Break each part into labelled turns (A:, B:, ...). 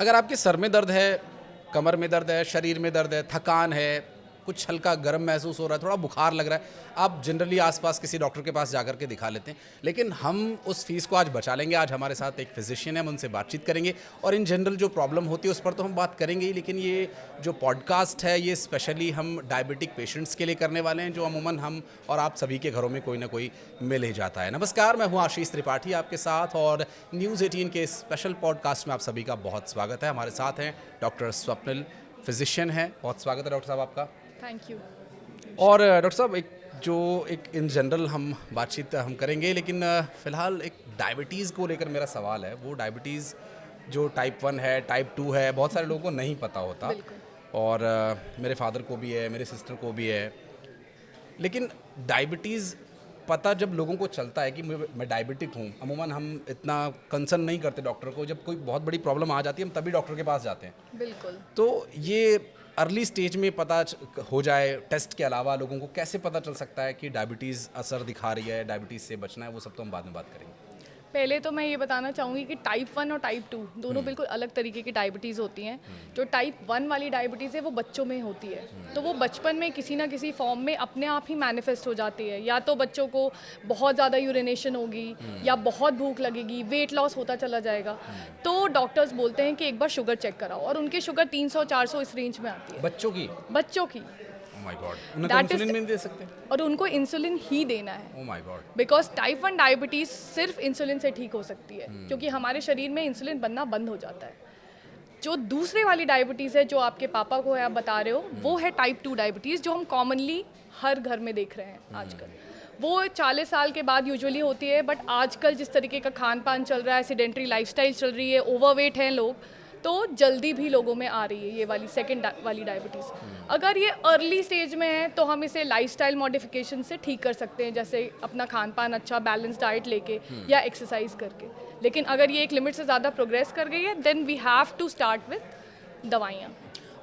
A: अगर आपके सर में दर्द है, कमर में दर्द है, शरीर में दर्द है, थकान है, कुछ हल्का गर्म महसूस हो रहा है, थोड़ा बुखार लग रहा है, आप जनरली आसपास किसी डॉक्टर के पास जाकर के दिखा लेते हैं। लेकिन हम उस फीस को आज बचा लेंगे। आज हमारे साथ एक फिजिशियन है, हम उनसे बातचीत करेंगे और इन जनरल जो प्रॉब्लम होती है उस पर तो हम बात करेंगे ही। लेकिन ये जो पॉडकास्ट है ये स्पेशली हम डायबिटिक पेशेंट्स के लिए करने वाले हैं, जो अमूमन हम और आप सभी के घरों में कोई ना कोई मिल ही जाता है। नमस्कार, मैं हूँ आशीष त्रिपाठी आपके साथ और न्यूज़ 18 के स्पेशल पॉडकास्ट में आप सभी का बहुत स्वागत है। हमारे साथ हैं डॉक्टर स्वप्निल, फिजिशियन है। बहुत स्वागत है डॉक्टर साहब आपका।
B: Thank you.
A: और डॉक्टर साहब एक इन जनरल हम बातचीत हम करेंगे, लेकिन फ़िलहाल एक डायबिटीज़ को लेकर मेरा सवाल है। वो डायबिटीज़ जो टाइप 1 है, टाइप 2 है, बहुत सारे लोगों को नहीं पता होता और मेरे फादर को भी है, मेरे सिस्टर को भी है। लेकिन डायबिटीज़ पता जब लोगों को चलता है कि मैं डायबिटिक हूँ, अमूमन हम इतना कंसर्न नहीं करते डॉक्टर को। जब कोई बहुत बड़ी प्रॉब्लम आ जाती है हम तभी डॉक्टर के पास जाते हैं।
B: बिल्कुल।
A: तो ये अर्ली स्टेज में पता हो जाए, टेस्ट के अलावा लोगों को कैसे पता चल सकता है कि डायबिटीज़ असर दिखा रही है, डायबिटीज़ से बचना है, वो सब तो हम बाद में बात करेंगे।
B: पहले तो मैं ये बताना चाहूँगी कि टाइप 1 और टाइप 2 दोनों बिल्कुल अलग तरीके की डायबिटीज़ होती हैं। जो टाइप 1 वाली डायबिटीज़ है वो बच्चों में होती है, तो वो बचपन में किसी ना किसी फॉर्म में अपने आप ही मैनिफेस्ट हो जाती है। या तो बच्चों को बहुत ज़्यादा यूरिनेशन होगी या बहुत भूख लगेगी, वेट लॉस होता चला जाएगा। तो डॉक्टर्स बोलते हैं कि एक बार शुगर चेक कराओ, और उनकी शुगर 300-400 इस रेंज में आती है
A: बच्चों की?
B: बच्चों की।
A: ओह माय गॉड, उन्हें तो इंसुलिन भी नहीं दे सकते?
B: और उनको इंसुलिन ही देना है।
A: Oh my God.
B: Because type 1 diabetes सिर्फ इंसुलिन से ठीक हो सकती है, क्योंकि हमारे शरीर में इंसुलिन बनना बंद हो जाता है। जो दूसरे वाली डायबिटीज़ है, जो आपके पापा को है, आप बता रहे हो, वो है टाइप 2 डायबिटीज़, जो हम कॉमनली हर घर में देख रहे हैं आजकल। वो 40 साल के बाद यूजुअली होती है, बट आजकल जिस तरीके का खान पान चल रहा है, सेडेंट्री लाइफस्टाइल चल रही है, ओवरवेट हैं लोग, तो जल्दी भी लोगों में आ रही है ये वाली सेकंड वाली डायबिटीज़। अगर ये अर्ली स्टेज में है तो हम इसे लाइफस्टाइल मॉडिफिकेशन से ठीक कर सकते हैं, जैसे अपना खान पान अच्छा बैलेंस डाइट लेके या एक्सरसाइज करके। लेकिन अगर ये एक लिमिट से ज़्यादा प्रोग्रेस कर गई है, then we have to start with दवाइयाँ।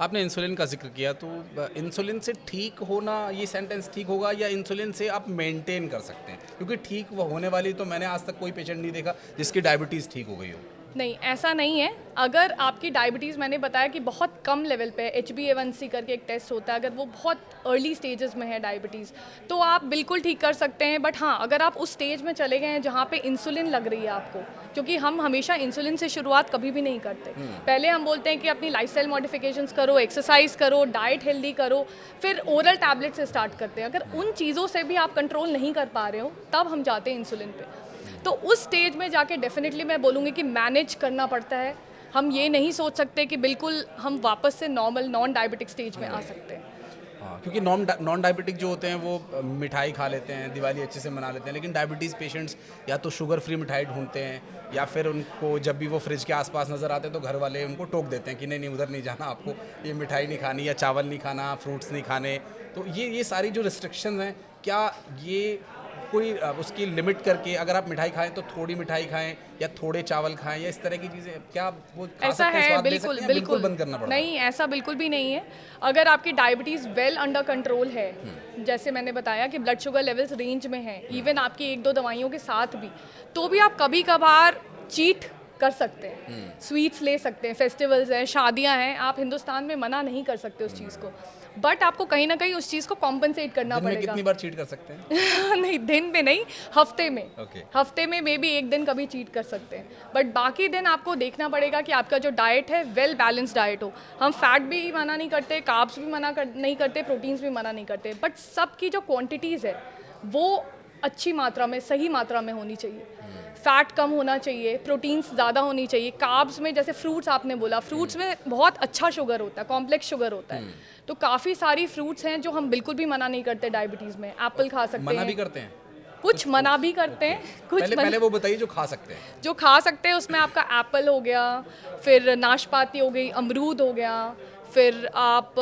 A: आपने इंसुलिन का जिक्र किया, तो इंसुलिन से ठीक होना, ये सेंटेंस ठीक होगा या इंसुलिन से आप मेंटेन कर सकते हैं? क्योंकि ठीक वो होने वाली तो मैंने आज तक कोई पेशेंट नहीं देखा जिसकी डायबिटीज़ ठीक हो गई हो।
B: नहीं, ऐसा नहीं है। अगर आपकी डायबिटीज़, मैंने बताया कि बहुत कम लेवल पे है, HbA1c करके एक टेस्ट होता है, अगर वो बहुत अर्ली स्टेजेस में है डायबिटीज़, तो आप बिल्कुल ठीक कर सकते हैं। बट हाँ, अगर आप उस स्टेज में चले गए हैं जहाँ पे इंसुलिन लग रही है आपको, क्योंकि हम हमेशा इंसुलिन से शुरुआत कभी भी नहीं करते। पहले हम बोलते हैं कि अपनी लाइफस्टाइल मॉडिफिकेशंस करो, एक्सरसाइज करो, डाइट हेल्दी करो, फिर ओरल टैबलेट से स्टार्ट करते हैं। अगर उन चीज़ों से भी आप कंट्रोल नहीं कर पा रहे हो, तब हम जाते हैं इंसुलिन पे। तो उस स्टेज में जाके डेफिनेटली मैं बोलूँगी कि मैनेज करना पड़ता है। हम ये नहीं सोच सकते कि बिल्कुल हम वापस से नॉर्मल नॉन डायबिटिक स्टेज में आ सकते हैं।
A: हाँ, क्योंकि नॉन डायबिटिक जो होते हैं वो मिठाई खा लेते हैं, दिवाली अच्छे से मना लेते हैं, लेकिन डायबिटीज़ पेशेंट्स या तो शुगर फ्री मिठाई ढूंढते हैं, या फिर उनको जब भी वो फ्रिज के आसपास नज़र आते हैं तो घर वाले उनको टोक देते हैं कि नहीं नहीं, उधर नहीं जाना, आपको ये मिठाई नहीं खानी, या चावल नहीं खाना, फ्रूट्स नहीं खाने। तो ये सारी जो रिस्ट्रिक्शंस हैं, क्या ये कोई उसकी लिमिट करके अगर आप मिठाई खाएं तो थोड़ी मिठाई खाएं या थोड़े चावल खाएं या इस तरह की चीज़ें, क्या वो खा
B: ऐसा
A: सकते हैं,
B: है?
A: स्वाद ले
B: बिल्कुल
A: सकते हैं,
B: बिल्कुल
A: बंद करना पड़ता है?
B: नहीं, ऐसा बिल्कुल भी नहीं है। अगर आपकी डायबिटीज़ वेल अंडर कंट्रोल है, जैसे मैंने बताया कि ब्लड शुगर लेवल्स रेंज में है, इवन आपकी 1-2 दवाइयों के साथ भी, तो भी आप कभी कभार चीट कर सकते हैं, स्वीट्स ले सकते हैं, फेस्टिवल्स हैं, शादियां हैं, आप हिंदुस्तान में मना नहीं कर सकते उस चीज़ को। बट आपको कहीं ना कहीं उस चीज़ को कॉम्पनसेट करना
A: दिन में
B: पड़ेगा।
A: कितनी बार चीट कर सकते हैं?
B: नहीं, दिन में नहीं, हफ्ते में।
A: Okay.
B: हफ्ते में मे बी एक दिन कभी चीट कर सकते हैं, बट बाकी दिन आपको देखना पड़ेगा कि आपका जो डाइट है वेल बैलेंस डाइट हो। हम फैट भी मना नहीं करते, कार्ब्स भी नहीं करते, प्रोटीन्स भी मना नहीं करते, बट सबकी जो क्वांटिटीज़ है वो अच्छी मात्रा में, सही मात्रा में होनी चाहिए। फैट कम होना चाहिए, प्रोटीन्स ज़्यादा होनी चाहिए। कार्ब्स में, जैसे फ्रूट्स आपने बोला, फ्रूट्स में बहुत अच्छा शुगर होता है, कॉम्प्लेक्स शुगर होता है, तो काफ़ी सारी फ्रूट्स हैं जो हम बिल्कुल भी मना नहीं करते डायबिटीज़ में। एप्पल खा सकते हैं,
A: मना भी करते हैं?
B: कुछ मना भी करते हैं, कुछ
A: पहले वो बताइए जो खा सकते हैं।
B: जो खा सकते हैं उसमें आपका एप्पल हो गया, फिर नाशपाती हो गई, अमरूद हो गया, फिर आप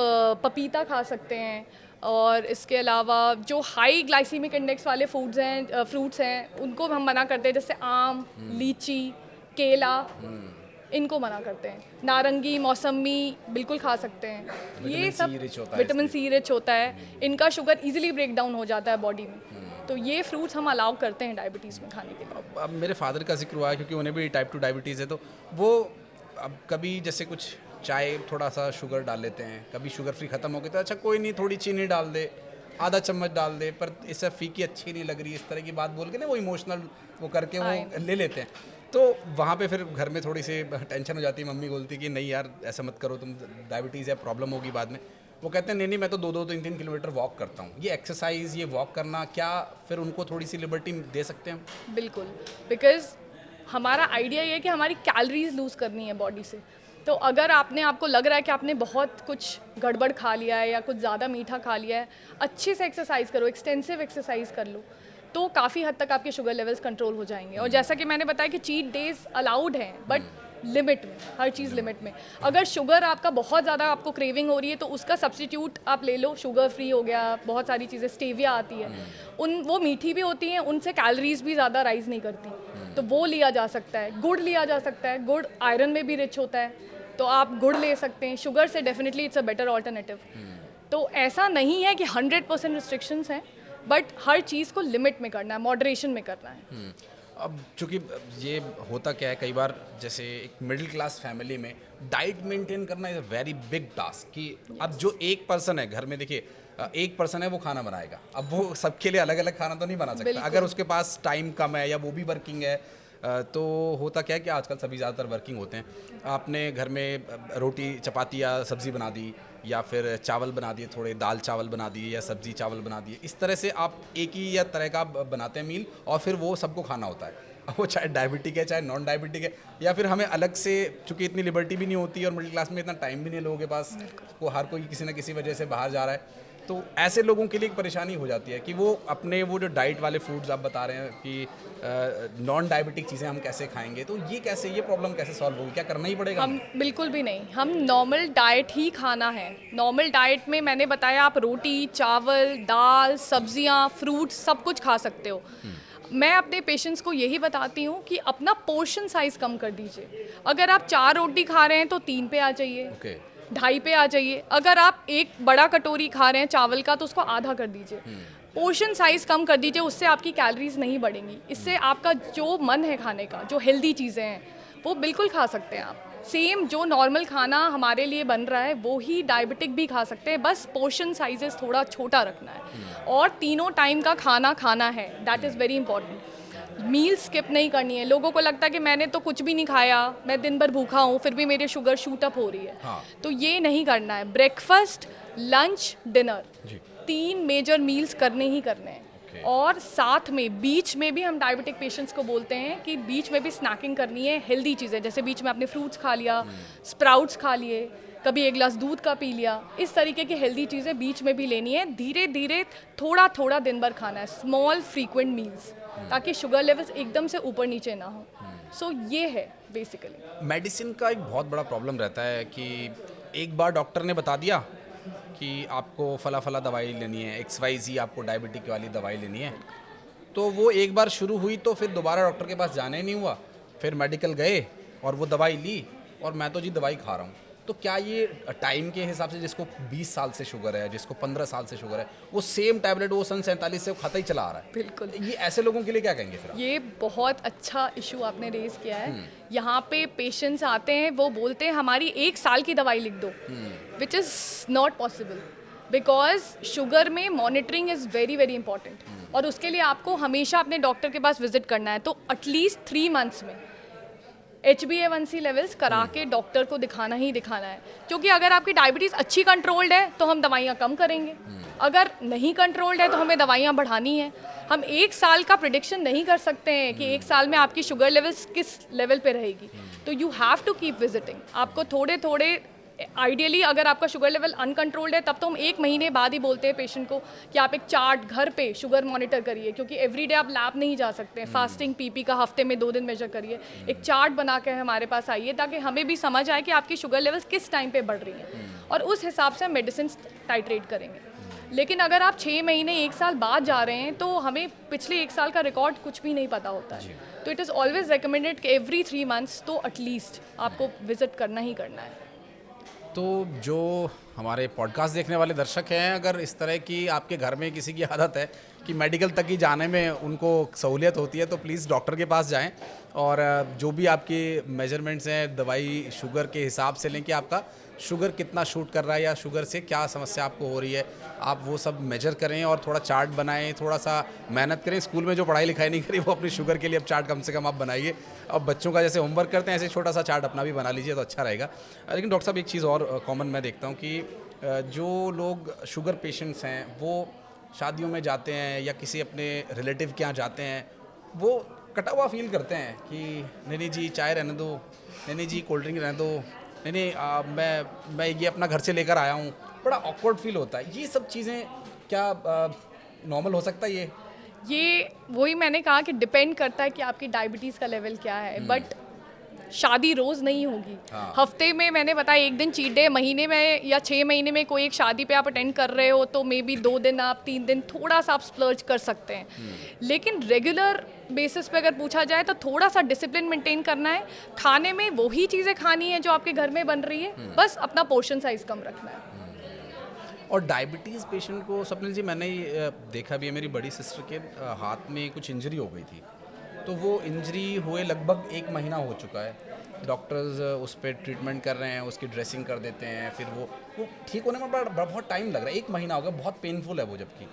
B: पपीता खा सकते हैं, और इसके अलावा जो हाई ग्लाइसीमिक इंडेक्स वाले फ्रूट्स हैं उनको हम मना करते हैं, जैसे आम, लीची, केला, इनको मना करते हैं। नारंगी, मौसमी बिल्कुल खा सकते हैं। ये सब विटामिन सी रिच होता है, इनका शुगर इजीली ब्रेक डाउन हो जाता है बॉडी में, तो ये फ्रूट्स हम अलाउ करते हैं डायबिटीज़ में खाने के लिए।
A: अब मेरे फादर का जिक्र हुआ है क्योंकि उन्हें भी टाइप 2 डायबिटीज़ है, तो वो अब कभी जैसे कुछ चाय थोड़ा सा शुगर डाल लेते हैं, कभी शुगर फ्री ख़त्म हो गई तो अच्छा कोई नहीं थोड़ी चीनी डाल दे, आधा चम्मच डाल दे, पर इससे फीकी अच्छी नहीं लग रही, इस तरह की बात बोल के ना वो इमोशनल वो करके वो ले लेते हैं। तो वहाँ पे फिर घर में थोड़ी सी टेंशन हो जाती है, मम्मी बोलती है कि नहीं यार ऐसा मत करो, तुम डायबिटीज़ है प्रॉब्लम होगी बाद में। वो कहते हैं नहीं नहीं मैं तो 2-3 किलोमीटर वॉक करता हूँ। ये एक्सरसाइज, ये वॉक करना, क्या फिर उनको थोड़ी सी लिबर्टी दे सकते हैं हम?
B: बिल्कुल, बिकॉज़ हमारा आइडिया ये है कि हमारी कैलोरीज लूज़ करनी है बॉडी से। तो अगर आपको लग रहा है कि आपने बहुत कुछ गड़बड़ खा लिया है या कुछ ज़्यादा मीठा खा लिया है, अच्छे से एक्सरसाइज करो, एक्सटेंसिव एक्सरसाइज कर लो, तो काफ़ी हद तक आपके शुगर लेवल्स कंट्रोल हो जाएंगे। और जैसा कि मैंने बताया कि चीट डेज अलाउड हैं, बट लिमिट में, हर चीज़ लिमिट में। अगर शुगर आपका बहुत ज़्यादा आपको क्रेविंग हो रही है तो उसका सब्स्टिट्यूट आप ले लो, शुगर फ्री हो गया, बहुत सारी चीज़ें, स्टेविया आती है, वो मीठी भी होती हैं, उनसे कैलोरीज भी ज़्यादा राइज नहीं करती, तो वो लिया जा सकता है। गुड़ लिया जा सकता है, गुड़ आयरन में भी रिच होता है, तो आप गुड़ ले सकते हैं। शुगर से definitely it's a better alternative. तो ऐसा नहीं है कि 100% रिस्ट्रिक्शंस हैं, बट हर चीज़ को लिमिट में करना है, मॉडरेशन में करना है।
A: अब चूंकि ये होता क्या है कई बार, जैसे एक मिडिल क्लास फैमिली में डाइट मेंटेन करना is a very big task. कि अब जो एक पर्सन है घर में, देखिए एक पर्सन है वो खाना बनाएगा, अब वो सबके लिए अलग अलग खाना तो नहीं बना सकता, अगर उसके पास टाइम कम है या वो भी वर्किंग है। तो होता क्या है कि आजकल सभी ज़्यादातर वर्किंग होते हैं। आपने घर में रोटी चपाती या सब्ज़ी बना दी, या फिर चावल बना दिए, थोड़े दाल चावल बना दिए या सब्ज़ी चावल बना दिए, इस तरह से आप एक ही या तरह का बनाते हैं मील, और फिर वो सबको खाना होता है। अब वो चाहे डायबिटिक है चाहे नॉन डायबिटिक है, या फिर हमें अलग से, चूँकि इतनी लिबर्टी भी नहीं होती और मिडिल क्लास में इतना टाइम भी नहीं है लोगों के पास, वो हर कोई किसी न किसी वजह से बाहर जा रहा है, तो ऐसे लोगों के लिए एक परेशानी हो जाती है कि वो अपने वो जो डाइट वाले फूड्स आप बता रहे हैं कि नॉन डायबिटिक चीज़ें हम कैसे खाएंगे, तो ये प्रॉब्लम कैसे सॉल्व होगी? क्या करना ही पड़ेगा?
B: हम बिल्कुल भी नहीं, हम नॉर्मल डाइट ही खाना है। नॉर्मल डाइट में मैंने बताया, आप रोटी, चावल, दाल, सब्जियां, फ्रूट्स सब कुछ खा सकते हो। मैं अपने पेशेंट्स को यही बताती हूँ कि अपना पोर्शन साइज़ कम कर दीजिए। अगर आप 4 रोटी खा रहे हैं तो 3 पे आ जाइए,
A: ओके।
B: 2.5 पे आ जाइए। अगर आप एक बड़ा कटोरी खा रहे हैं चावल का तो उसको आधा कर दीजिए। पोर्शन साइज़ कम कर दीजिए, उससे आपकी कैलोरीज नहीं बढ़ेंगी। इससे आपका जो मन है खाने का, जो हेल्दी चीज़ें हैं, वो बिल्कुल खा सकते हैं आप। सेम जो नॉर्मल खाना हमारे लिए बन रहा है वो ही डायबिटिक भी खा सकते हैं, बस पोर्शन साइजेस थोड़ा छोटा रखना है। और तीनों टाइम का खाना खाना है, that is very important. Meal skip नहीं करनी है। लोगों को लगता है कि मैंने तो कुछ भी नहीं खाया, मैं दिन भर भूखा हूँ, फिर भी मेरे शुगर शूट अप हो रही है।
A: हाँ।
B: तो ये नहीं करना है। Breakfast, lunch, dinner, 3 major meals करने ही करने हैं। और साथ में बीच में भी हम डायबिटिक पेशेंट्स को बोलते हैं कि बीच में भी स्नैकिंग करनी है, हेल्दी चीज़ें, जैसे बीच में आपने फ्रूट्स खा लिया, स्प्राउट्स खा लिए, कभी एक गिलास दूध का पी लिया, इस तरीके की हेल्दी चीज़ें बीच में भी लेनी है। धीरे धीरे थोड़ा थोड़ा दिन भर खाना है, स्मॉल फ्रीक्वेंट मील्स, ताकि शुगर लेवल्स एकदम से ऊपर नीचे ना हो। सो ये है बेसिकली।
A: मेडिसिन का एक बहुत बड़ा प्रॉब्लम रहता है कि एक बार डॉक्टर ने बता दिया कि आपको फला फला दवाई लेनी है, XYZ आपको डायबिटिक वाली दवाई लेनी है, तो वो एक बार शुरू हुई तो फिर दोबारा डॉक्टर के पास जाना ही नहीं हुआ। फिर मेडिकल गए और वो दवाई ली, और मैं तो जी दवाई खा रहा हूँ। तो क्या ये टाइम के हिसाब से, जिसको 20 साल से शुगर है, जिसको 15 साल से शुगर है, वो सेम टैबलेट वो सन 47 से वो खाता ही चला आ रहा है?
B: बिल्कुल।
A: ये ऐसे लोगों के लिए क्या कहेंगे फिर आप?
B: ये बहुत अच्छा इशू आपने रेज किया है। यहाँ पे पेशेंट्स आते हैं, वो बोलते हैं हमारी 1 साल की दवाई लिख दो, which is not possible, because sugar में monitoring is very very important, और उसके लिए आपको हमेशा अपने डॉक्टर के पास विजिट करना है। तो एटलीस्ट 3 मंथ्स में HbA1c लेवल्स करा के डॉक्टर को दिखाना ही दिखाना है, क्योंकि अगर आपकी डायबिटीज़ अच्छी कंट्रोल्ड है तो हम दवाइयाँ कम करेंगे, अगर नहीं कंट्रोल्ड है तो हमें दवाइयाँ बढ़ानी है। हम 1 साल का प्रिडिक्शन नहीं कर सकते हैं कि 1 साल में आपकी शुगर लेवल्स किस लेवल पे रहेगी। तो you have to keep visiting. आपको थोड़े थोड़े, आइडियली अगर आपका शुगर लेवल अनकंट्रोल्ड है तब तो हम 1 महीने बाद ही बोलते हैं पेशेंट को कि आप एक चार्ट घर पे शुगर मॉनिटर करिए, क्योंकि एवरीडे आप लैब नहीं जा सकते हैं। फास्टिंग PP का हफ्ते में 2 दिन मेजर करिए, एक चार्ट बना के हमारे पास आइए, ताकि हमें भी समझ आए कि आपकी शुगर लेवल्स किस टाइम पे बढ़ रही हैं, और उस हिसाब से हम मेडिसिन टाइट्रेट करेंगे। लेकिन अगर आप 6 महीने 1 साल बाद जा रहे हैं तो हमें पिछले 1 साल का रिकॉर्ड कुछ भी नहीं पता होता है। तो इट इज़ ऑलवेज रिकमेंडेड कि एवरी 3 मंथ्स तो एटलीस्ट आपको विजिट करना ही करना है।
A: तो जो हमारे पॉडकास्ट देखने वाले दर्शक हैं, अगर इस तरह की आपके घर में किसी की आदत है कि मेडिकल तक ही जाने में उनको सहूलियत होती है, तो प्लीज़ डॉक्टर के पास जाएं और जो भी आपके मेजरमेंट्स हैं दवाई शुगर के हिसाब से लें कि आपका शुगर कितना शूट कर रहा है या शुगर से क्या समस्या आपको हो रही है, आप वो सब मेजर करें और थोड़ा चार्ट बनाएं, थोड़ा सा मेहनत करें। स्कूल में जो पढ़ाई लिखाई नहीं करी वो अपनी शुगर के लिए अब चार्ट कम से कम आप बनाइए। अब बच्चों का जैसे होमवर्क करते हैं ऐसे छोटा सा चार्ट अपना भी बना लीजिए तो अच्छा रहेगा। लेकिन डॉक्टर साहब एक चीज़ और कॉमन मैं देखता हूँ कि जो लोग शुगर पेशेंट्स हैं वो शादियों में जाते हैं या किसी अपने रिलेटिव के यहाँ जाते हैं, वो कटा हुआ फील करते हैं कि नहीं नहीं जी चाय रहने दो, नहीं नहीं जी कोल्ड ड्रिंक रहने दो, नहीं नहीं मैं ये अपना घर से लेकर आया हूँ। बड़ा ऑकवर्ड फील होता है। ये सब चीज़ें क्या नॉर्मल हो सकता है
B: ये वही मैंने कहा कि डिपेंड करता है कि आपकी डायबिटीज़ का लेवल क्या है। बट शादी रोज़ नहीं होगी।
A: हाँ।
B: हफ्ते में मैंने बताया एक दिन चीट डे, महीने में या 6 महीने में कोई एक शादी पे आप अटेंड कर रहे हो तो मे बी 2 दिन आप 3 दिन थोड़ा सा आप स्प्लर्ज कर सकते हैं। लेकिन रेगुलर बेसिस पे अगर पूछा जाए तो थोड़ा सा डिसिप्लिन मेंटेन करना है। खाने में वही चीज़ें खानी है जो आपके घर में बन रही है, बस अपना पोर्शन साइज कम रखना है।
A: और डायबिटीज़ पेशेंट को स्वप्निल जी मैंने देखा भी है, मेरी बड़ी सिस्टर के हाथ में कुछ इंजरी हो गई थी, तो वो इंजरी हुए लगभग 1 महीना हो चुका है। डॉक्टर्स उस पर ट्रीटमेंट कर रहे हैं, उसकी ड्रेसिंग कर देते हैं, फिर वो ठीक होने में बहुत टाइम लग रहा है। 1 महीना हो गया, बहुत पेनफुल है वो। जबकि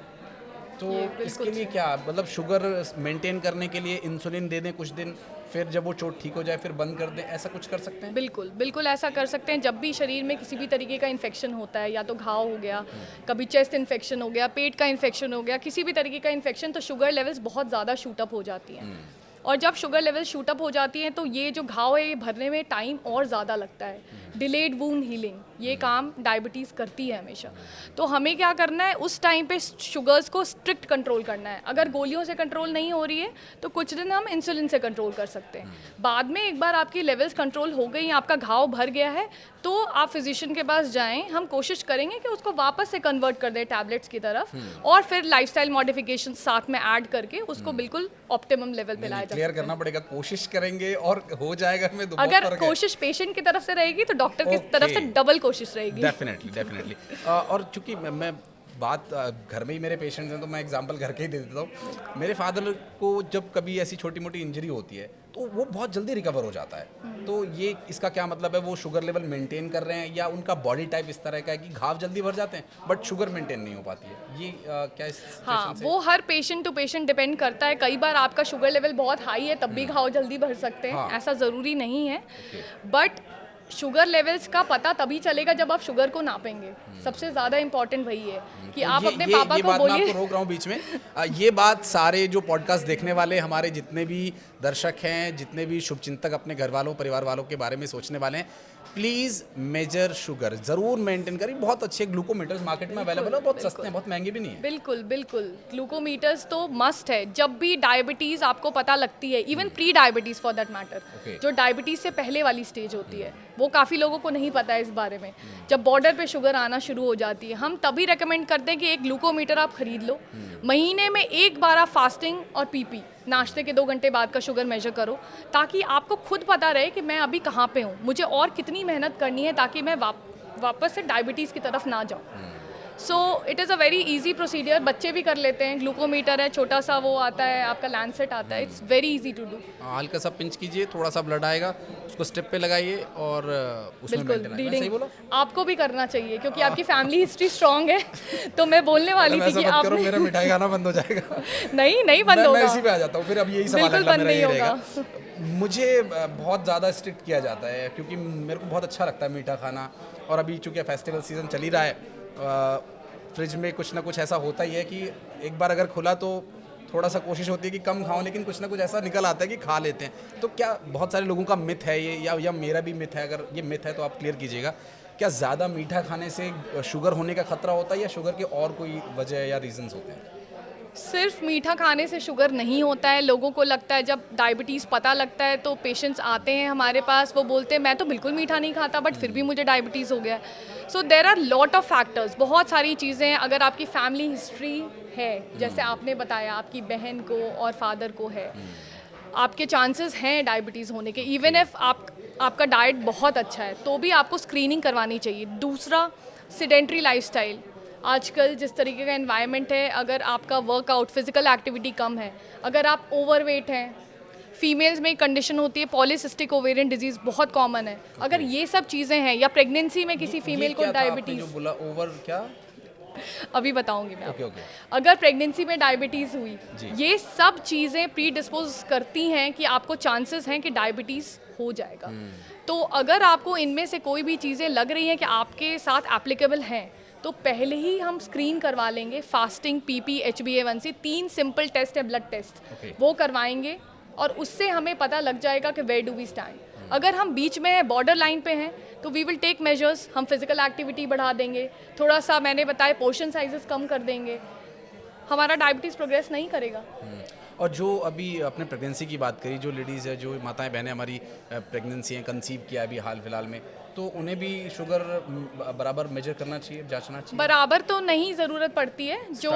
A: तो इसके लिए क्या मतलब शुगर मेंटेन करने के लिए इंसुलिन दे दें कुछ दिन, फिर जब वो चोट ठीक हो जाए फिर बंद कर दें, ऐसा कुछ कर सकते हैं?
B: बिल्कुल बिल्कुल ऐसा कर सकते हैं। जब भी शरीर में किसी भी तरीके का इन्फेक्शन होता है, या तो घाव हो गया, कभी चेस्ट इन्फेक्शन हो गया, पेट का इन्फेक्शन हो गया, किसी भी तरीके का इन्फेक्शन, तो शुगर लेवल्स बहुत ज़्यादा शूटअप हो जाती हैं। और जब शुगर लेवल शूटअप हो जाती हैं तो ये जो घाव है ये भरने में टाइम और ज़्यादा लगता है। डिलेड वूंड हीलिंग ये काम डायबिटीज़ करती है हमेशा। तो हमें क्या करना है, उस टाइम पे शुगर्स को स्ट्रिक्ट कंट्रोल करना है। अगर गोलियों से कंट्रोल नहीं हो रही है तो कुछ दिन हम इंसुलिन से कंट्रोल कर सकते हैं। बाद में एक बार आपकी लेवल्स कंट्रोल हो गई, आपका घाव भर गया है, तो आप फिजिशियन के पास जाएं। हम कोशिश करेंगे कि उसको वापस से कन्वर्ट कर दें टैबलेट्स की तरफ, और फिर लाइफस्टाइल मॉडिफिकेशन साथ में ऐड करके उसको बिल्कुल ऑप्टिमम लेवल पे लाया जा
A: क्लियर
B: सकता है।
A: करना पड़ेगा, कोशिश करेंगे और हो जाएगा हमें तो बहुत
B: अगर
A: फर्क है।
B: कोशिश पेशेंट की तरफ से रहेगी तो डॉक्टर की तरफ से डबल कोशिश रहेगी।
A: डेफिनेटली और चूंकि मैं बात घर में ही मेरे पेशेंट्स हैं तो मैं एग्जांपल घर के ही दे देता हूँ। मेरे फादर को जब कभी ऐसी छोटी मोटी इंजरी होती है तो वो बहुत जल्दी रिकवर हो जाता है। तो ये इसका क्या मतलब है, वो शुगर लेवल मेंटेन कर रहे हैं या उनका बॉडी टाइप इस तरह का है कि घाव जल्दी भर जाते हैं बट शुगर मेंटेन नहीं हो पाती है? ये क्या इस
B: हाँ, वो हर पेशेंट टू पेशेंट डिपेंड करता है। कई बार आपका शुगर लेवल बहुत हाई है तब भी घाव जल्दी भर सकते हैं।
A: हाँ।
B: ऐसा ज़रूरी नहीं है। बट शुगर लेवल्स का पता तभी चलेगा जब आप शुगर को नापेंगे। सबसे ज़्यादा इम्पोर्टेंट वही है कि
A: तो
B: आप अपने
A: ये
B: पापा को
A: बात मैं
B: बोलिए।
A: आपको रोक रहा हूँ बीच में। ये बात सारे जो पॉडकास्ट देखने वाले हमारे जितने भी दर्शक हैं, जितने भी शुभचिंतक अपने घर वालों परिवार वालों के बारे में सोचने वाले हैं, प्लीज़ मेजर शुगर ज़रूर मेंटेन करिए। बहुत अच्छे ग्लूकोमीटर्स मार्केट में अवेलेबल है, बहुत सस्ते हैं, बहुत महंगे भी नहीं है।
B: बिल्कुल बिल्कुल, ग्लूकोमीटर्स तो मस्ट है। जब भी डायबिटीज़ आपको पता लगती है, even pre diabetes for that matter, जो डायबिटीज़ से पहले वाली स्टेज होती है, वो काफ़ी लोगों को नहीं पता है इस बारे में। जब बॉर्डर पे शुगर आना शुरू हो जाती है, हम तभी रेकमेंड करते हैं कि एक ग्लूकोमीटर आप खरीद लो। महीने में एक बार आप फास्टिंग और पीपी नाश्ते के 2 घंटे बाद का शुगर मेजर करो, ताकि आपको खुद पता रहे कि मैं अभी कहाँ पे हूँ, मुझे और कितनी मेहनत करनी है ताकि मैं वापस से डायबिटीज़ की तरफ ना जाऊँ। So it is a very easy procedure. बच्चे भी कर लेते हैं। ग्लूकोमीटर है, छोटा सा वो आता है, आपका लैंडसेट आता है। It's very easy to do.
A: हल्का सा पिंच कीजिए, थोड़ा सा ब्लड आएगा, उसको स्टेप पे लगाइए और उसमें
B: बिल्कुल
A: मेंटेन आएगा। सही बोला?
B: आपको भी करना चाहिए क्योंकि आपकी फैमिली हिस्ट्री स्ट्रांग है। तो मैं बोलने वाली थी कि आप
A: मेरा मिठाई खाना बंद हो जाएगा।
B: नहीं बंद होगा।
A: मैं इसी पे आ जाता हूँ फिर। अब यही सवाल
B: बिल्कुल
A: अगला
B: बंद
A: मेरा
B: नहीं
A: ये
B: होगा।
A: रहेगा। मुझे बहुत ज़्यादा स्ट्रिक्ट किया जाता है क्योंकि मेरे को बहुत अच्छा लगता है मीठा खाना, और अभी चूँकि फेस्टिवल सीज़न चल ही रहा है, फ्रिज में कुछ ना कुछ ऐसा होता ही है कि एक बार अगर खुला तो थोड़ा सा कोशिश होती है कि कम खाओ, लेकिन कुछ ना कुछ ऐसा निकल आता है कि खा लेते हैं। तो क्या बहुत सारे लोगों का मिथ है ये, या मेरा भी मिथ है? अगर ये मिथ है तो आप क्लियर कीजिएगा। क्या ज़्यादा मीठा खाने से शुगर होने का खतरा होता है या शुगर के और कोई वजह या रीजंस होते हैं?
B: सिर्फ मीठा खाने से शुगर नहीं होता है। लोगों को लगता है, जब डायबिटीज़ पता लगता है तो पेशेंट्स आते हैं हमारे पास, वो बोलते हैं मैं तो बिल्कुल मीठा नहीं खाता बट फिर भी मुझे डायबिटीज़ हो गया। So there are lot of factors, बहुत सारी चीज़ें। अगर आपकी फैमिली हिस्ट्री है, जैसे आपने बताया आपकी बहन को और फादर को है, आपके चांसेस हैं डायबिटीज़ होने के। इवन इफ आपका डाइट बहुत अच्छा है तो भी आपको स्क्रीनिंग करवानी चाहिए। दूसरा, सिडेंट्री लाइफस्टाइल। आजकल जिस तरीके का एनवायरनमेंट है, अगर आपका वर्कआउट फिजिकल एक्टिविटी कम है, अगर आप ओवरवेट हैं, फीमेल्स में एक कंडीशन होती है पॉलीसिस्टिक ओवेरियन डिजीज बहुत कॉमन है, अगर ये सब चीज़ें हैं, या प्रेगनेंसी में किसी फीमेल को डायबिटीज़,
A: जो बोला ओवर क्या,
B: अभी बताऊंगी मैं आपको।
A: ओके
B: अगर प्रेगनेंसी में डायबिटीज़ हुई, ये सब चीज़ें प्री डिस्पोज करती हैं कि आपको चांसेस हैं कि डायबिटीज़ हो जाएगा। तो अगर आपको इनमें से कोई भी चीज़ें लग रही हैं कि आपके साथ एप्लीकेबल हैं, तो पहले ही हम स्क्रीन करवा लेंगे। Fasting, PP, HbA1c, 3 simple test है, ब्लड टेस्ट, वो करवाएंगे और उससे हमें पता लग जाएगा कि वेयर डू वी स्टैंड। अगर हम बीच में बॉर्डर लाइन पे हैं तो वी विल टेक मेजर्स, हम फिजिकल एक्टिविटी बढ़ा देंगे, थोड़ा सा मैंने बताया पोर्शन साइजेस कम कर देंगे, हमारा डायबिटीज़ प्रोग्रेस नहीं करेगा।
A: और जो अभी आपने प्रेगनेंसी की बात करी, जो लेडीज़ है, जो माताएं बहनें हमारी प्रेगनेंसी हैं, कंसीव किया अभी हाल फिलहाल में, तो उन्हें भी शुगर बराबर मेजर करना चाहिए, जांचना चाहिए?
B: बराबर तो नहीं ज़रूरत पड़ती है, जो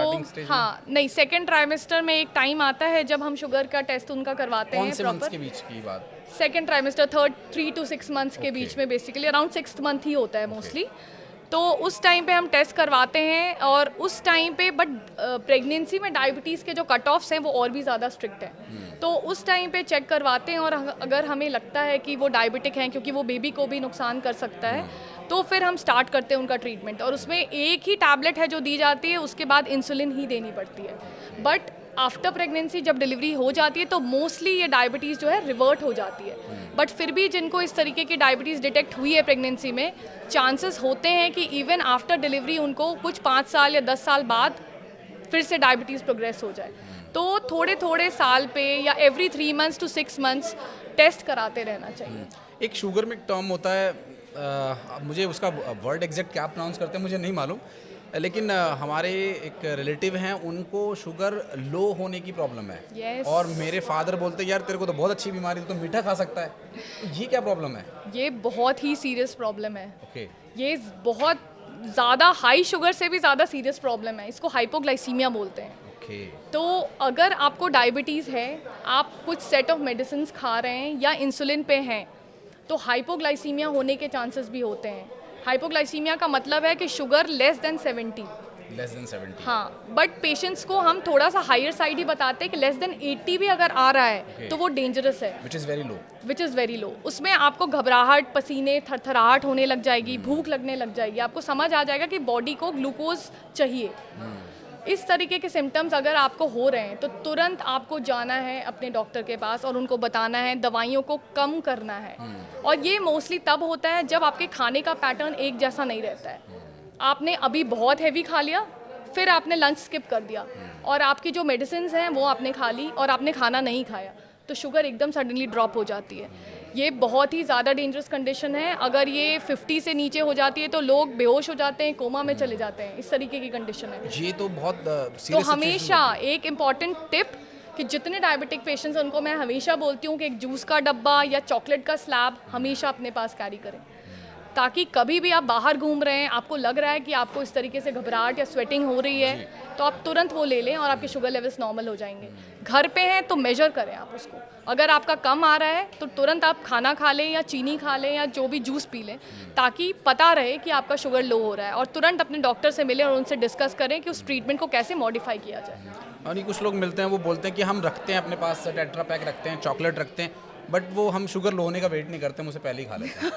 B: हाँ नहीं, सेकेंड ट्राइमेस्टर में एक टाइम आता है जब हम शुगर का टेस्ट उनका करवाते हैं।
A: कौन से मंथ्स के बीच की बात?
B: सेकेंड ट्राइमेस्टर, 3 to 6 मंथ्स के बीच में, बेसिकली अराउंड 6th मंथ ही होता है मोस्टली। तो उस टाइम पे हम टेस्ट करवाते हैं और उस टाइम पे, बट प्रेगनेंसी में डायबिटीज़ के जो कट ऑफ्स हैं वो और भी ज़्यादा स्ट्रिक्ट हैं, तो उस टाइम पे चेक करवाते हैं और अगर हमें लगता है कि वो डायबिटिक हैं, क्योंकि वो बेबी को भी नुकसान कर सकता है, तो फिर हम स्टार्ट करते हैं उनका ट्रीटमेंट। और उसमें एक ही टैबलेट है जो दी जाती है, उसके बाद इंसुलिन ही देनी पड़ती है। बट आफ्टर प्रेगनेंसी जब डिलीवरी हो जाती है तो मोस्टली ये डायबिटीज़ जो है रिवर्ट हो जाती है। बट फिर भी जिनको इस तरीके की डायबिटीज़ डिटेक्ट हुई है प्रेगनेंसी में, चांसेस होते हैं कि इवन आफ्टर डिलीवरी उनको कुछ 5 साल या 10 साल बाद फिर से डायबिटीज़ प्रोग्रेस हो जाए। तो थोड़े थोड़े साल पे या every 3 months to 6 months test कराते रहना चाहिए।
A: एक शुगर में एक टर्म होता है, मुझे उसका वर्ड एग्जैक्ट क्या प्रोनाउंस करते हैं मुझे नहीं मालूम, लेकिन हमारे एक रिलेटिव हैं, उनको शुगर लो होने की प्रॉब्लम है।
B: Yes.
A: और मेरे फादर बोलते हैं यार तेरे को तो बहुत अच्छी बीमारी है, तो मीठा खा सकता है। तो ये क्या प्रॉब्लम है?
B: ये बहुत ही सीरियस प्रॉब्लम है।
A: ओके।
B: ये बहुत ज़्यादा हाई शुगर से भी ज़्यादा सीरियस प्रॉब्लम है, इसको हाइपोग्लाइसीमिया बोलते हैं।
A: ओके।
B: तो अगर आपको डायबिटीज़ है, आप कुछ सेट ऑफ मेडिसिन खा रहे हैं या इंसुलिन पे हैं, तो हाइपोग्लाइसीमिया होने के चांसेस भी होते हैं। हाइपोग्लाइसीमिया का मतलब है कि शुगर लेस देन 70। हाँ, बट पेशेंट्स को हम थोड़ा सा हायर साइड ही बताते हैं कि लेस देन 80 भी अगर आ रहा है तो वो डेंजरस है,
A: विच इज़ वेरी लो।
B: उसमें आपको घबराहट, पसीने, थरथराहट होने लग जाएगी, भूख लगने लग जाएगी, आपको समझ आ जाएगा कि बॉडी को ग्लूकोज चाहिए। इस तरीके के सिम्टम्स अगर आपको हो रहे हैं तो तुरंत आपको जाना है अपने डॉक्टर के पास और उनको बताना है, दवाइयों को कम करना है। और ये मोस्टली तब होता है जब आपके खाने का पैटर्न एक जैसा नहीं रहता है। आपने अभी बहुत हैवी खा लिया, फिर आपने लंच स्किप कर दिया और आपकी जो मेडिसिन हैं वो आपने खा ली और आपने खाना नहीं खाया, तो शुगर एकदम सडनली ड्रॉप हो जाती है। ये बहुत ही ज़्यादा डेंजरस कंडीशन है। अगर ये 50 से नीचे हो जाती है तो लोग बेहोश हो जाते हैं, कोमा में चले जाते हैं, इस तरीके की कंडीशन है।
A: ये तो बहुत
B: तो हमेशा एक इम्पॉर्टेंट टिप कि जितने डायबिटिक पेशेंट्स हैं उनको मैं हमेशा बोलती हूँ कि एक जूस का डब्बा या चॉकलेट का स्लैब हमेशा अपने पास कैरी करें, ताकि कभी भी आप बाहर घूम रहे हैं, आपको लग रहा है कि आपको इस तरीके से घबराहट या स्वेटिंग हो रही है, तो आप तुरंत वो ले लें और आपके शुगर लेवल्स नॉर्मल हो जाएंगे। घर पे हैं तो मेजर करें आप उसको, अगर आपका कम आ रहा है तो तुरंत आप खाना खा लें या चीनी खा लें या जो भी जूस पी लें, ताकि पता रहे कि आपका शुगर लो हो रहा है, और तुरंत अपने डॉक्टर से मिलें और उनसे डिस्कस करें कि उस ट्रीटमेंट को कैसे मॉडिफाई किया जाए।
A: और कुछ लोग मिलते हैं, वो बोलते हैं कि हम रखते हैं अपने पास टेट्रा पैक रखते हैं, चॉकलेट रखते हैं, बट वो हम शुगर लो होने का वेट नहीं करते, मुझसे पहले ही खा लेते हैं।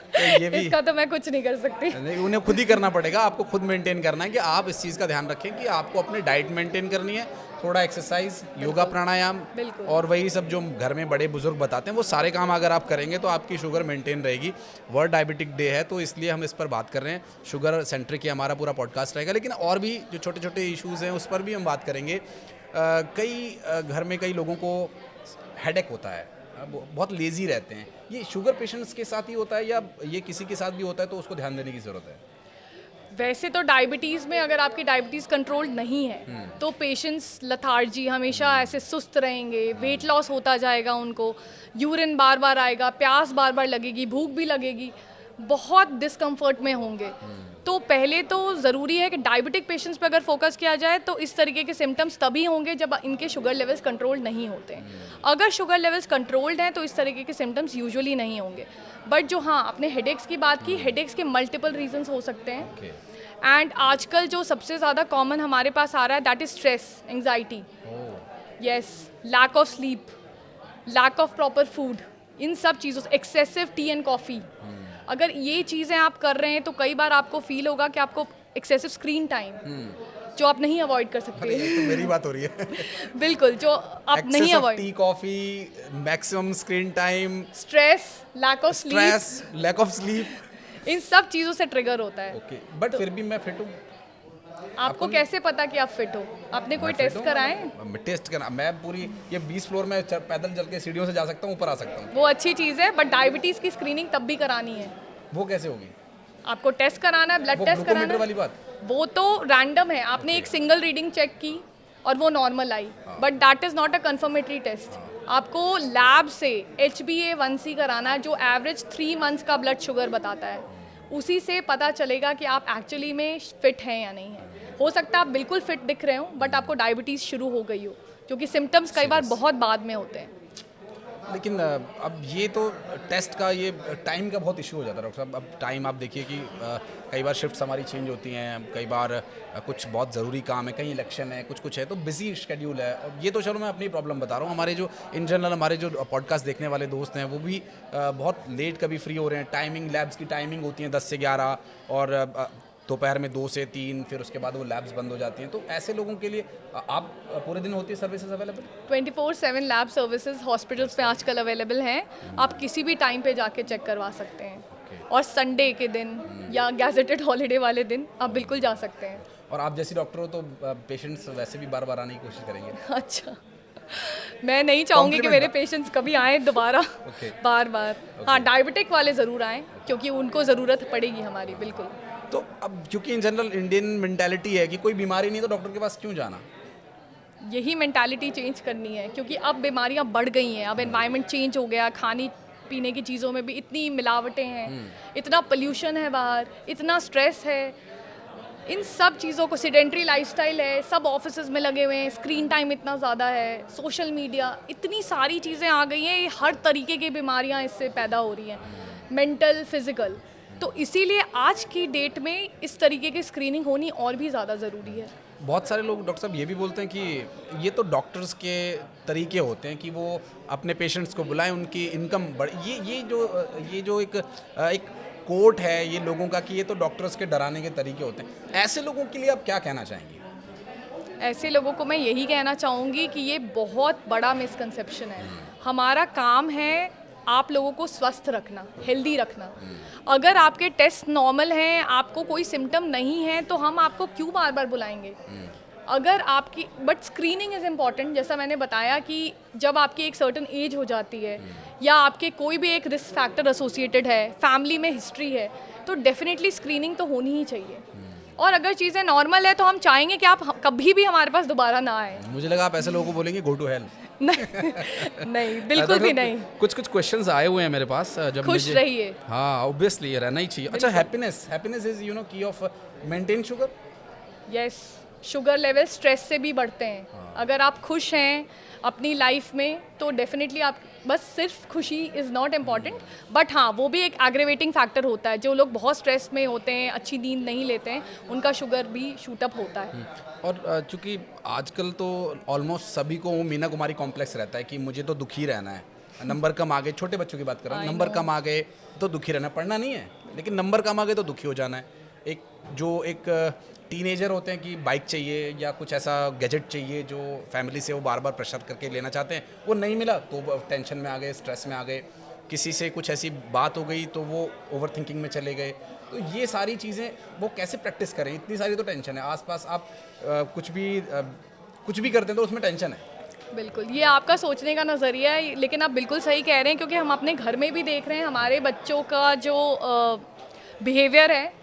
A: तो ये भी
B: इसका तो मैं कुछ नहीं कर सकती।
A: नहीं, उन्हें खुद ही करना पड़ेगा, आपको खुद मेंटेन करना है कि आप इस चीज़ का ध्यान रखें कि आपको अपनी डाइट मेंटेन करनी है, थोड़ा एक्सरसाइज, योगा, प्राणायाम, और वही सब जो घर में बड़े बुजुर्ग बताते हैं वो सारे काम अगर आप करेंगे तो आपकी शुगर मेंटेन रहेगी। वर्ल्ड डायबिटिक डे है तो इसलिए हम इस पर बात कर रहे हैं, शुगर सेंट्रिक ही हमारा पूरा पॉडकास्ट रहेगा, लेकिन और भी जो छोटे छोटे इश्यूज़ हैं उस पर भी हम बात करेंगे। घर में कई लोगों को हेडेक होता है, बहुत लेज़ी रहते हैं, ये शुगर पेशेंट्स के साथ ही होता है या ये किसी के साथ भी होता है, तो उसको ध्यान देने की ज़रूरत है?
B: वैसे तो डायबिटीज़ में अगर आपकी डायबिटीज़ कंट्रोल नहीं है तो पेशेंट्स लथार्जी, हमेशा ऐसे सुस्त रहेंगे, वेट लॉस होता जाएगा, उनको यूरिन बार बार आएगा, प्यास बार बार लगेगी, भूख भी लगेगी, बहुत डिस्कम्फर्ट में होंगे। तो पहले तो ज़रूरी है कि डायबिटिक पेशेंट्स पे अगर फोकस किया जाए तो इस तरीके के सिम्टम्स तभी होंगे जब इनके शुगर लेवल्स कंट्रोल नहीं होते हैं। अगर शुगर लेवल्स कंट्रोल्ड हैं तो इस तरीके के सिम्टम्स यूजुअली नहीं होंगे। बट जो हाँ, आपने हेडेक्स की बात की, हेडेक्स के मल्टीपल रीजंस हो सकते हैं। एंड आजकल जो सबसे ज़्यादा कॉमन हमारे पास आ रहा है that is stress, anxiety, yes, lack of sleep, lack of proper food, इन सब चीज़ों से, एक्सेसिव टी एंड कॉफ़ी, अगर ये चीज़ें आप कर रहे हैं तो कई बार आपको फील होगा कि आपको एक्सेसिव स्क्रीन टाइम जो आप नहीं अवॉइड कर सकते।
A: ये तो मेरी बात हो रही है।
B: बिल्कुल, जो आप नहीं avoid,
A: tea, coffee, maximum screen time,
B: stress, lack of sleep,
A: stress, lack of sleep,
B: इन सब चीज़ों से ट्रिगर होता है।
A: ओके, बट फिर भी मैं फिट हूँ।
B: आपको कैसे पता कि आप फिट हो? आपने कोई टेस्ट कराए?
A: टेस्ट करा, मैं पूरी ये 20 फ्लोर में पैदल चल के सीढ़ियों से जा सकता हूँ, ऊपर आ सकता हूँ।
B: वो अच्छी चीज़ है, बट डायबिटीज़ की स्क्रीनिंग तब भी करानी है।
A: वो कैसे होगी?
B: आपको टेस्ट कराना है, ब्लड
A: वो
B: टेस्ट कराना
A: ग्लूकोमीटर
B: है,
A: वाली बात?
B: वो तो रैंडम है। आपने एक सिंगल रीडिंग चेक की और वो नॉर्मल आई, but that is not a confirmatory test. आपको लैब से HbA1c कराना है, जो एवरेज 3 मंथ्स का ब्लड शुगर बताता है। उसी से पता चलेगा कि आप एक्चुअली में फिट हैं या नहीं है। हो सकता है आप बिल्कुल फिट दिख रहे हो, बट आपको डायबिटीज़ शुरू हो गई हो, क्योंकि सिम्टम्स कई बार बहुत बाद में होते हैं।
A: लेकिन अब ये तो टेस्ट का, ये टाइम का बहुत इशू हो जाता है डॉक्टर साहब। अब टाइम आप देखिए कि कई बार शिफ्ट्स हमारी चेंज होती हैं, कई बार कुछ बहुत ज़रूरी काम है, कहीं इलेक्शन है, कुछ है, तो बिजी शेड्यूल है। और ये तो चलो मैं अपनी प्रॉब्लम बता रहा हूँ, हमारे जो इन जनरल हमारे जो पॉडकास्ट देखने वाले दोस्त हैं वो भी बहुत लेट कभी फ्री हो रहे हैं। टाइमिंग, लैब्स की टाइमिंग होती है 10 से 11 और दोपहर में 2 से 3, फिर उसके बाद वो लैब्स बंद हो जाती हैं। तो ऐसे लोगों के लिए आप पूरे दिन होती है services available?
B: 24/7 lab services hospitals पे आजकल अवेलेबल हैं। आप किसी भी टाइम पे जाके चेक करवा सकते हैं, और संडे के दिन या गैजेटेड हॉलीडे वाले दिन आप बिल्कुल जा सकते हैं।
A: और आप जैसी डॉक्टर हो तो पेशेंट्स वैसे भी बार बार आने की कोशिश करेंगे।
B: अच्छा, मैं नहीं चाहूँगी कि मेरे पेशेंट्स कभी आएँ दोबारा बार बार। हाँ, डायबिटिक वाले ज़रूर आएँ, क्योंकि उनको ज़रूरत पड़ेगी हमारी, बिल्कुल।
A: तो अब क्योंकि इन जनरल इंडियन मेंटालिटी है कि कोई बीमारी नहीं तो डॉक्टर के पास क्यों जाना?
B: यही मेंटालिटी चेंज करनी है, क्योंकि अब बीमारियां बढ़ गई हैं। अब एनवायरनमेंट चेंज हो गया, खाने पीने की चीज़ों में भी इतनी मिलावटें हैं, इतना पोल्यूशन है बाहर, इतना स्ट्रेस है, इन सब चीज़ों को, सीडेंट्री लाइफस्टाइल है, सब ऑफिसेज में लगे हुए हैं, स्क्रीन टाइम इतना ज़्यादा है, सोशल मीडिया, इतनी सारी चीज़ें आ गई हैं, हर तरीके की बीमारियां इससे पैदा हो रही हैं, मेंटल, फिजिकल। तो इसीलिए आज की डेट में इस तरीके की स्क्रीनिंग होनी और भी ज़्यादा ज़रूरी है।
A: बहुत सारे लोग डॉक्टर साहब ये भी बोलते हैं कि ये तो डॉक्टर्स के तरीके होते हैं कि वो अपने पेशेंट्स को बुलाएं, उनकी इनकम बढ़, ये जो एक कोट है ये लोगों का कि ये तो डॉक्टर्स के डराने के तरीके होते हैं। ऐसे लोगों के लिए आप क्या कहना चाहेंगी?
B: ऐसे लोगों को मैं यही कहना चाहूँगी कि ये बहुत बड़ा मिसकंसेप्शन है। हमारा काम है आप लोगों को स्वस्थ रखना, हेल्दी रखना। अगर आपके टेस्ट नॉर्मल हैं, आपको कोई सिम्टम नहीं है, तो हम आपको क्यों बार बार बुलाएंगे? अगर आपकी, बट स्क्रीनिंग इज़ इम्पॉर्टेंट। जैसा मैंने बताया कि जब आपकी एक सर्टन एज हो जाती है, या आपके कोई भी एक रिस्क फैक्टर एसोसिएटेड है, फैमिली में हिस्ट्री है, तो डेफिनेटली स्क्रीनिंग तो होनी ही चाहिए। और अगर चीज़ें नॉर्मल है तो हम चाहेंगे कि आप कभी भी हमारे पास दोबारा ना आए।
A: मुझे लगा आप ऐसे लोगों को बोलेंगे गो टू हेल।
B: नहीं, बिल्कुल भी नहीं।
A: कुछ क्वेश्चंस आए हुए हैं मेरे पास। जब
B: खुश रहिए।
A: हाँ, ऑब्वियसली ये रहना ही चाहिए। अच्छा, हैप्पीनेस इज की of maintain sugar.
B: Yes, sugar level stress से भी बढ़ते हैं। अगर आप खुश हैं अपनी लाइफ में तो डेफिनेटली आप, बस सिर्फ खुशी इज़ नॉट इम्पॉर्टेंट, बट हाँ, वो भी एक एग्रेवेटिंग फैक्टर होता है। जो लोग बहुत स्ट्रेस में होते हैं, अच्छी नींद नहीं लेते हैं, उनका शुगर भी शूट अप होता है।
A: और चूंकि आजकल तो ऑलमोस्ट सभी को मीना कुमारी कॉम्प्लेक्स रहता है कि मुझे तो दुखी रहना है, नंबर कम आ गए, छोटे बच्चों की बात कर रहा हूँ, नंबर कम आ गए तो दुखी रहना, पढ़ना नहीं है लेकिन नंबर कम आ गए तो दुखी हो जाना है। एक टीनेजर होते हैं कि बाइक चाहिए या कुछ ऐसा गैजेट चाहिए जो फैमिली से वो बार बार प्रेशर करके लेना चाहते हैं, वो नहीं मिला तो टेंशन में आ गए, स्ट्रेस में आ गए। किसी से कुछ ऐसी बात हो गई तो वो ओवर थिंकिंग में चले गए। तो ये सारी चीज़ें वो कैसे प्रैक्टिस करें? इतनी सारी तो टेंशन है आसपास, आप कुछ भी करते हैं तो उसमें टेंशन है।
B: बिल्कुल, ये आपका सोचने का नज़रिया है, लेकिन आप बिल्कुल सही कह रहे हैं, क्योंकि हम अपने घर में भी देख रहे हैं हमारे बच्चों का जो बिहेवियर है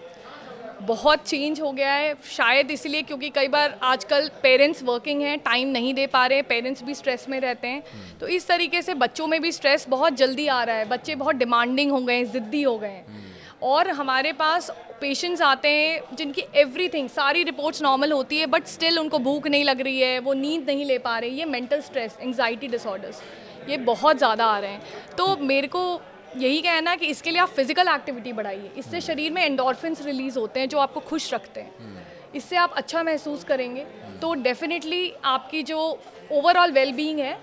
B: बहुत चेंज हो गया है। शायद इसलिए क्योंकि कई बार आजकल पेरेंट्स वर्किंग हैं, टाइम नहीं दे पा रहे, पेरेंट्स भी स्ट्रेस में रहते हैं, तो इस तरीके से बच्चों में भी स्ट्रेस बहुत जल्दी आ रहा है। बच्चे बहुत डिमांडिंग हो गए हैं, ज़िद्दी हो गए हैं, और हमारे पास पेशेंट्स आते हैं जिनकी एवरीथिंग, सारी रिपोर्ट्स नॉर्मल होती है, बट स्टिल उनको भूख नहीं लग रही है, वो नींद नहीं ले पा रहे। ये मेंटल स्ट्रेस, एंग्जाइटी डिसऑर्डर्स, ये बहुत ज़्यादा आ रहे हैं। तो मेरे को यही कहना है कि इसके लिए आप फिजिकल एक्टिविटी बढ़ाइए, इससे शरीर में एंडोर्फिन्स रिलीज होते हैं जो आपको खुश रखते हैं, इससे आप अच्छा महसूस करेंगे, तो डेफिनेटली आपकी जो ओवरऑल वेलबींग है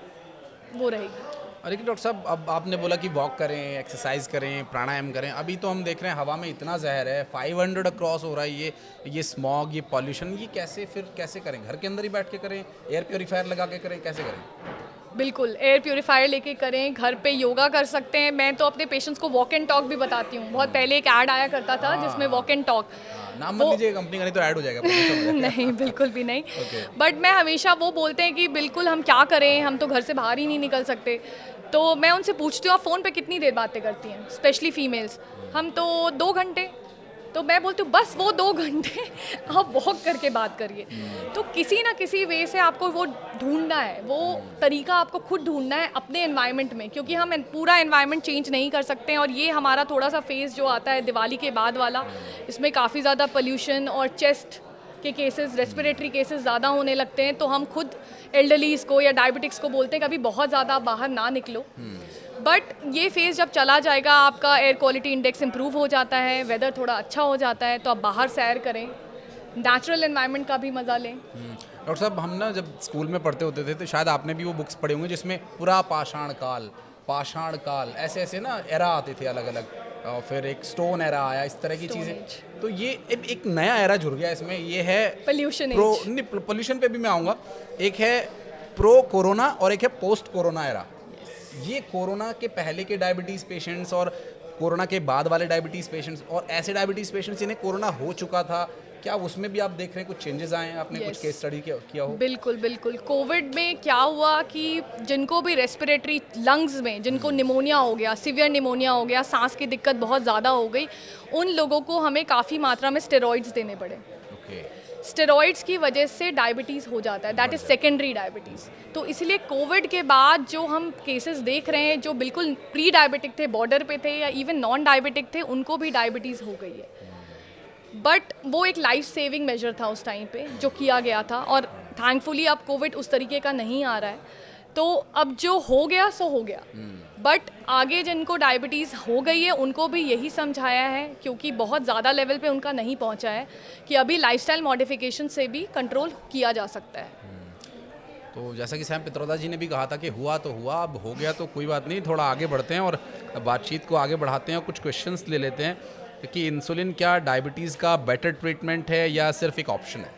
B: वो रहेगी।
A: अरे कि डॉक्टर साहब, अब आपने बोला कि वॉक करें, एक्सरसाइज करें, प्राणायाम करें, अभी तो हम देख रहे हैं हवा में इतना जहर है, 500 क्रॉस हो रहा है, ये स्मॉग, ये पॉल्यूशन, ये कैसे करें? घर के अंदर ही बैठ के करें, एयर प्योरीफायर लगा के करें, कैसे करें?
B: बिल्कुल, एयर प्योरीफायर लेके करें, घर पे योगा कर सकते हैं। मैं तो अपने पेशेंट्स को वॉक एंड टॉक भी बताती हूँ। बहुत पहले एक ऐड आया करता था जिसमें वॉक एंड टॉक,
A: नाम मत लीजिए कंपनी का, नहीं तो ऐड हो जाएगा।
B: नहीं, बिल्कुल भी नहीं। बट मैं हमेशा, वो बोलते हैं कि बिल्कुल हम क्या करें, हम तो घर से बाहर ही नहीं निकल सकते। तो मैं उनसे पूछती हूँ आप फ़ोन पे कितनी देर बातें करती हैं, स्पेशली फीमेल्स। हम तो 2 घंटे। तो मैं बोलती हूँ बस वो 2 घंटे आप वॉक करके बात करिए। तो किसी ना किसी वे से आपको वो ढूंढना है, वो तरीका आपको खुद ढूंढना है अपने एनवायरनमेंट में, क्योंकि हम पूरा एनवायरनमेंट चेंज नहीं कर सकते हैं। और ये हमारा थोड़ा सा फेज़ जो आता है दिवाली के बाद वाला, इसमें काफ़ी ज़्यादा पोल्यूशन और चेस्ट के केसेस, रेस्पिरेटरी केसेस ज़्यादा होने लगते हैं। तो हम खुद एल्डरलीज़ को या डायबिटिक्स को बोलते हैं कभी बहुत ज़्यादा आप बाहर ना निकलो। बट ये फेज़ जब चला जाएगा, आपका एयर क्वालिटी इंडेक्स इंप्रूव हो जाता है, वेदर थोड़ा अच्छा हो जाता है, तो आप बाहर सैर करें, नेचुरल एनवायरनमेंट का भी मज़ा लें।
A: डॉक्टर साहब, हम ना जब स्कूल में पढ़ते होते थे तो शायद आपने भी वो बुक्स पढ़े होंगे जिसमें पूरा पाषाण काल ऐसे ऐसे ना एरा आते थे अलग अलग, और फिर एक स्टोन एरा आया, इस तरह की चीज़ें। तो ये एक नया एरा जुड़ गया इसमें, ये है
B: पोल्यूशन।
A: पोल्यूशन पे भी मैं आऊँगा। एक है प्रो कोरोना और एक है पोस्ट कोरोना एरा। ये कोरोना के पहले के डायबिटीज़ पेशेंट्स और कोरोना के बाद वाले डायबिटीज़ पेशेंट्स और ऐसे डायबिटीज़ पेशेंट्स जिन्हें कोरोना हो चुका था, क्या उसमें भी आप देख रहे हैं कुछ चेंजेस आए हैं? आपने कुछ केस स्टडी किया हो?
B: बिल्कुल बिल्कुल। कोविड में क्या हुआ कि जिनको भी रेस्पिरेटरी लंग्स में, जिनको निमोनिया हो गया, सीवियर निमोनिया हो गया, सांस की दिक्कत बहुत ज़्यादा हो गई, उन लोगों को हमें काफ़ी मात्रा में स्टेरॉइड्स देने पड़े। स्टेरॉइड्स की वजह से डायबिटीज़ हो जाता है, दैट इज़ सेकेंडरी डायबिटीज़। तो इसलिए कोविड के बाद जो हम केसेस देख रहे हैं, जो बिल्कुल प्री डायबिटिक थे, बॉर्डर पे थे, या इवन नॉन डायबिटिक थे, उनको भी डायबिटीज़ हो गई है। बट वो एक लाइफ सेविंग मेजर था उस टाइम पे जो किया गया था, और थैंकफुली अब कोविड उस तरीके का नहीं आ रहा है। तो अब जो हो गया सो हो गया। बट आगे जिनको डायबिटीज़ हो गई है उनको भी यही समझाया है, क्योंकि बहुत ज़्यादा लेवल पे उनका नहीं पहुंचा है, कि अभी लाइफस्टाइल मॉडिफिकेशन से भी कंट्रोल किया जा सकता है।
A: तो जैसा कि सैम पित्रोदा जी ने भी कहा था कि हुआ तो हुआ, अब हो गया तो कोई बात नहीं, थोड़ा आगे बढ़ते हैं और बातचीत को आगे बढ़ाते हैं और कुछ क्वेश्चंस ले लेते हैं कि इंसुलिन क्या डायबिटीज़ का बेटर ट्रीटमेंट है या सिर्फ एक ऑप्शन है?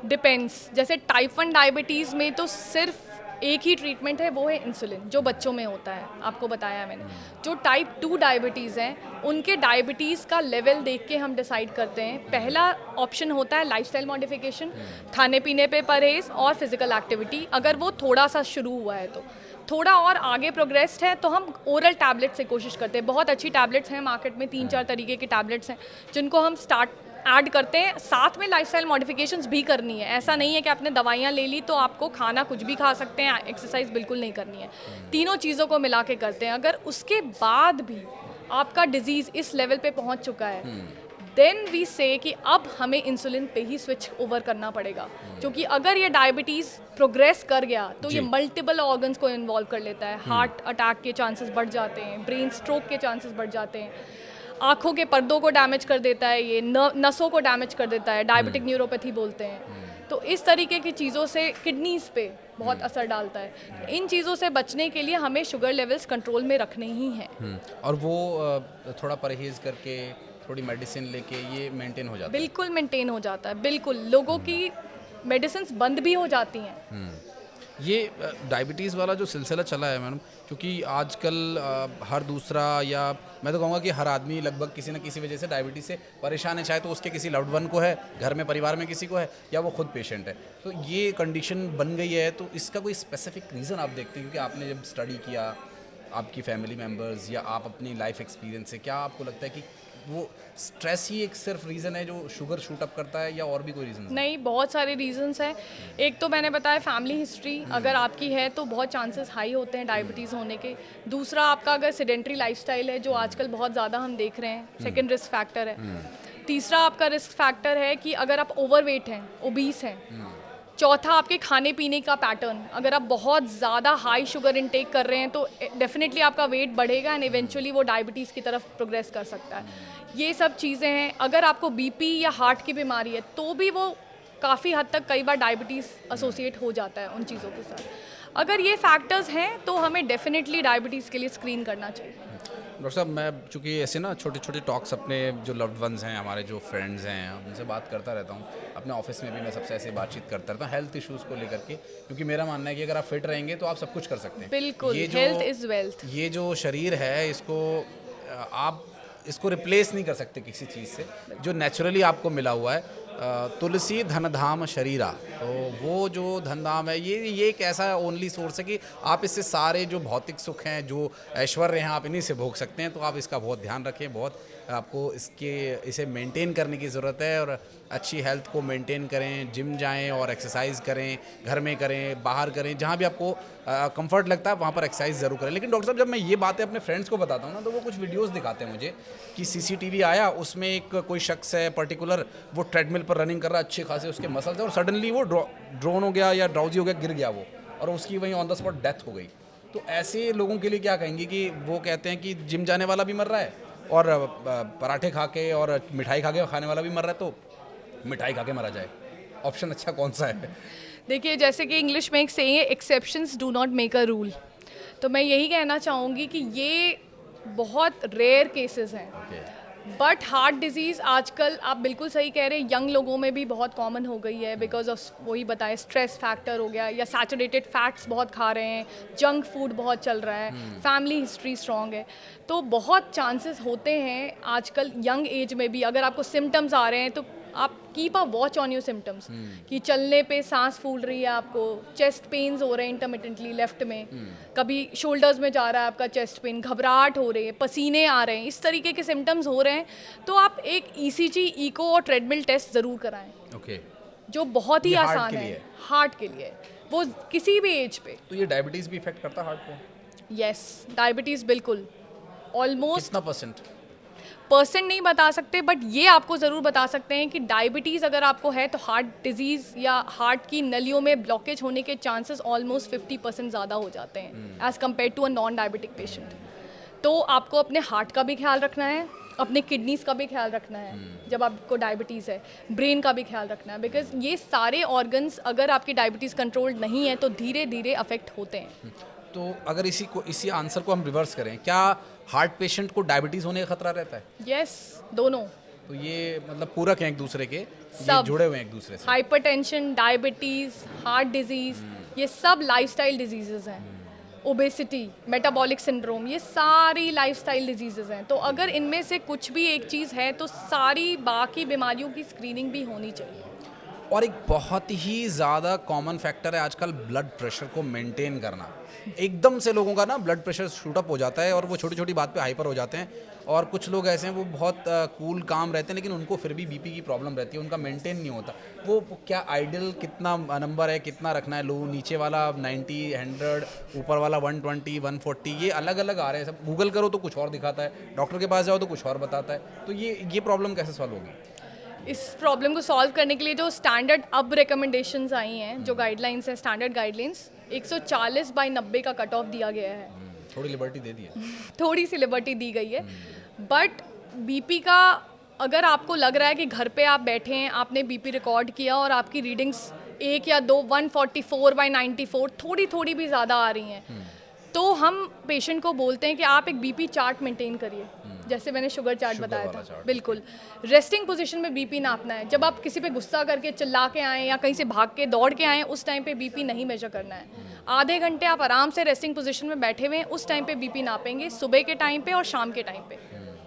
B: डिपेंड्स। जैसे टाइप 1 डायबिटीज़ में तो सिर्फ एक ही ट्रीटमेंट है, वो है इंसुलिन, जो बच्चों में होता है, आपको बताया मैंने। जो टाइप 2 डायबिटीज़ हैं, उनके डायबिटीज़ का लेवल देख के हम डिसाइड करते हैं। पहला ऑप्शन होता है लाइफस्टाइल मॉडिफिकेशन, खाने पीने पे परहेज़ और फिजिकल एक्टिविटी। अगर वो थोड़ा सा शुरू हुआ है, तो थोड़ा और आगे प्रोग्रेस्ड है, तो हम ओरल टैबलेट से कोशिश करते हैं। बहुत अच्छी टैबलेट्स हैं मार्केट में, 3-4 तरीके की टैबलेट्स हैं जिनको हम ऐड करते हैं। साथ में लाइफस्टाइल मॉडिफिकेशंस भी करनी है। ऐसा नहीं है कि आपने दवाइयाँ ले ली तो आपको खाना कुछ भी खा सकते हैं, एक्सरसाइज बिल्कुल नहीं करनी है। तीनों चीज़ों को मिला के करते हैं। अगर उसके बाद भी आपका डिजीज़ इस लेवल पे पहुंच चुका है, देन वी से कि अब हमें इंसुलिन पे ही स्विच ओवर करना पड़ेगा। क्योंकि अगर ये डायबिटीज़ प्रोग्रेस कर गया तो ये मल्टीपल ऑर्गन्स को इन्वॉल्व कर लेता है। हार्ट अटैक के चांसेस बढ़ जाते हैं, ब्रेन स्ट्रोक के चांसेस बढ़ जाते हैं, आँखों के पर्दों को डैमेज कर देता है, ये नसों को डैमेज कर देता है, डायबिटिक न्यूरोपैथी बोलते हैं। तो इस तरीके की चीज़ों से किडनीज़ पे बहुत असर डालता है। इन चीज़ों से बचने के लिए हमें शुगर लेवल्स कंट्रोल में रखने ही हैं।
A: और वो थोड़ा परहेज़ करके, थोड़ी मेडिसिन लेके ये मेंटेन हो जाता है?
B: बिल्कुल मेंटेन हो जाता है, बिल्कुल। लोगों की मेडिसिन बंद भी हो जाती हैं।
A: ये डायबिटीज़ वाला जो सिलसिला चला है मैडम, क्योंकि आजकल हर दूसरा, या मैं तो कहूँगा कि हर आदमी लगभग किसी न किसी वजह से डायबिटीज़ से परेशान है, चाहे तो उसके किसी लव्ड वन को है, घर में परिवार में किसी को है, या वो खुद पेशेंट है। तो ये कंडीशन बन गई है, तो इसका कोई स्पेसिफिक रीज़न आप देखते हैं? क्योंकि आपने जब स्टडी किया, आपकी फैमिली मेम्बर्स या आप अपनी लाइफ एक्सपीरियंस से, क्या आपको लगता है कि वो स्ट्रेस ही एक सिर्फ रीज़न है जो शुगर शूट अप करता है, या और भी कोई रीज़न?
B: नहीं, बहुत सारे रीजंस हैं। एक तो मैंने बताया फैमिली हिस्ट्री अगर आपकी है तो बहुत चांसेस हाई होते हैं डायबिटीज़ होने के। दूसरा, आपका अगर सेडेंट्री लाइफस्टाइल है, जो आजकल बहुत ज़्यादा हम देख रहे हैं, सेकंड रिस्क फैक्टर है। तीसरा आपका रिस्क फैक्टर है कि अगर आप ओवरवेट हैं, ओबीस हैं, चौथा आपके खाने पीने का पैटर्न, अगर आप बहुत ज़्यादा हाई शुगर इनटेक कर रहे हैं तो डेफिनेटली आपका वेट बढ़ेगा एंड इवेंचुअली वो डायबिटीज़ की तरफ प्रोग्रेस कर सकता है। ये सब चीज़ें हैं। अगर आपको बीपी या हार्ट की बीमारी है तो भी वो काफ़ी हद तक कई बार डायबिटीज़ एसोसिएट हो जाता है उन चीज़ों के साथ। अगर ये फैक्टर्स हैं तो हमें डेफिनेटली डायबिटीज़ के लिए स्क्रीन करना चाहिए।
A: डॉक्टर साहब, मैं चूँकि ऐसे ना छोटे छोटे टॉक्स अपने जो लव्ड वंस हैं, हमारे जो फ्रेंड्स हैं, उनसे बात करता रहता हूँ। अपने ऑफिस में भी मैं सबसे ऐसे बातचीत करता रहता हूँ हेल्थ इश्यूज़ को लेकर के, क्योंकि मेरा मानना है कि अगर आप फिट रहेंगे तो आप सब कुछ कर सकते हैं।
B: बिल्कुल,
A: ये
B: हेल्थ इज़ वेल्थ।
A: ये जो शरीर है, इसको आप इसको रिप्लेस नहीं कर सकते किसी चीज़ से, जो नेचुरली आपको मिला हुआ है। तुलसी धन धाम शरीरा, तो वो जो धन धाम है, ये एक ऐसा ओनली सोर्स है कि आप इससे सारे जो भौतिक सुख हैं, जो ऐश्वर्य हैं, आप इन्हीं से भोग सकते हैं। तो आप इसका बहुत ध्यान रखें, बहुत आपको इसे मेंटेन करने की ज़रूरत है, और अच्छी हेल्थ को मेंटेन करें, जिम जाएं और एक्सरसाइज करें, घर में करें, बाहर करें, जहाँ भी आपको कंफर्ट लगता है वहाँ पर एक्सरसाइज ज़रूर करें। लेकिन डॉक्टर साहब, जब मैं ये बातें अपने फ्रेंड्स को बताता हूँ ना, तो वो कुछ वीडियोस दिखाते हैं मुझे कि सीसीटीवी आया, उसमें एक कोई शख्स है पर्टिकुलर, वो ट्रेडमिल पर रनिंग कर रहा है, अच्छे खासे उसके मसल्स हैं, और सडनली वो ड्रोन हो गया या ड्राउजी हो गया, गिर गया वो, और उसकी वहीं ऑन द स्पॉट डेथ हो गई। तो ऐसे लोगों के लिए क्या कहेंगे कि वो कहते हैं कि जिम जाने वाला भी मर रहा है और पराठे खा के और मिठाई खा के खाने वाला भी मर रहा है, तो मिठाई खा के मारा जाए, ऑप्शन अच्छा कौन सा है?
B: देखिए, जैसे कि इंग्लिश में एक सेइंग है, exceptions do not make a rule. तो मैं यही कहना चाहूँगी कि ये बहुत रेयर केसेस हैं। बट हार्ट डिजीज़ आजकल, आप बिल्कुल सही कह रहे हैं, यंग लोगों में भी बहुत कॉमन हो गई है बिकॉज ऑफ वही बताए स्ट्रेस फैक्टर हो गया, या सैचुरेटेड फैट्स बहुत खा रहे हैं, जंक फूड बहुत चल रहा है, फैमिली हिस्ट्री स्ट्रॉन्ग है। तो बहुत चांसेस होते हैं आजकल यंग एज में भी, अगर आपको सिम्टम्स आ रहे हैं तो आप keep a watch on your symptoms, कि चलने पे सांस फूल रही है आपको, चेस्ट पेन्स हो रहे हैं इंटरमिटेंटली लेफ्ट में, कभी शोल्डर्स में जा रहा है आपका चेस्ट पेन, घबराहट हो रही है, पसीने आ रहे हैं, इस तरीके के सिम्टम्स हो रहे हैं, तो आप एक ईसीजी, इको और ट्रेडमिल टेस्ट ज़रूर कराएं।
A: ओके।
B: जो बहुत ही
A: ये हार्ट
B: आसान
A: के
B: है
A: लिए?
B: हार्ट के लिए, वो किसी भी एज पे।
A: तो ये डायबिटीज़ भी इफेक्ट करता है हार्ट को?
B: यस, डायबिटीज़ बिल्कुल, ऑलमोस्ट
A: कितना परसेंट?
B: परसेंट नहीं बता सकते, बट ये आपको ज़रूर बता सकते हैं कि डायबिटीज़ अगर आपको है तो हार्ट डिजीज़ या हार्ट की नलियों में ब्लॉकेज होने के चांसेस ऑलमोस्ट 50% ज़्यादा हो जाते हैं as compare to a non diabetic patient. तो आपको अपने हार्ट का भी ख्याल रखना है, अपने किडनीज़ का भी ख्याल रखना है जब आपको डायबिटीज़ है, ब्रेन का भी ख्याल रखना है, बिकॉज ये सारे ऑर्गन्स अगर आपकी डायबिटीज़ कंट्रोल नहीं है तो धीरे धीरे अफेक्ट होते हैं।
A: तो अगर इसी आंसर को हम रिवर्स करें, क्या हार्ट पेशेंट को डायबिटीज़ होने का खतरा रहता है?
B: यस, दोनों।
A: तो ये मतलब पूरक हैं एक दूसरे के, ये
B: सब
A: जुड़े हुए हैं एक दूसरे से।
B: हाइपरटेंशन, डायबिटीज़, हार्ट डिजीज़, ये सब लाइफस्टाइल डिजीज़ेज़ हैं। ओबेसिटी, मेटाबॉलिक सिंड्रोम, ये सारी लाइफस्टाइल डिजीज़ेज़ हैं। तो अगर इनमें से कुछ भी एक चीज़ है तो सारी बाकी बीमारियों की स्क्रीनिंग भी होनी चाहिए।
A: और एक बहुत ही ज़्यादा कॉमन फैक्टर है आजकल ब्लड प्रेशर को मेंटेन करना। एकदम से लोगों का ना ब्लड प्रेशर शूट अप हो जाता है और वो छोटी छोटी बात पे हाइपर हो जाते हैं, और कुछ लोग ऐसे हैं वो बहुत कूल काम रहते हैं लेकिन उनको फिर भी बीपी की प्रॉब्लम रहती है, उनका मेंटेन नहीं होता। वो क्या आइडियल कितना नंबर है, कितना रखना है, लो नीचे वाला 90, 100, ऊपर वाला 120, 140, ये अलग अलग आ रहे हैं सब। गूगल करो तो कुछ और दिखाता है, डॉक्टर के पास जाओ तो कुछ और बताता है। तो ये प्रॉब्लम कैसे सॉल्व होगी?
B: इस प्रॉब्लम को सॉल्व करने के लिए जो स्टैंडर्ड अब रिकमेंडेशंस आई हैं, जो गाइडलाइंस हैं, स्टैंडर्ड गाइडलाइंस 140/90 का कट ऑफ दिया गया है।
A: थोड़ी लिबर्टी दे दी है।
B: थोड़ी सी लिबर्टी दी गई है, बट बीपी का अगर आपको लग रहा है कि घर पे आप बैठे हैं, आपने बीपी रिकॉर्ड किया और आपकी रीडिंग्स 1 या 2 144/94 थोड़ी थोड़ी भी ज़्यादा आ रही हैं, तो हम पेशेंट को बोलते हैं कि आप एक बीपी चार्ट मेंटेन करिए, जैसे मैंने शुगर चार्ट बताया था। बिल्कुल, रेस्टिंग पोजीशन में बीपी नापना है। जब आप किसी पे गुस्सा करके चिल्ला के आएँ या कहीं से भाग के दौड़ के आएँ, उस टाइम पे बीपी नहीं मेजर करना है। आधे घंटे आप आराम से रेस्टिंग पोजीशन में बैठे हुए हैं, उस टाइम पे बीपी नापेंगे, सुबह के टाइम पे और शाम के टाइम पे,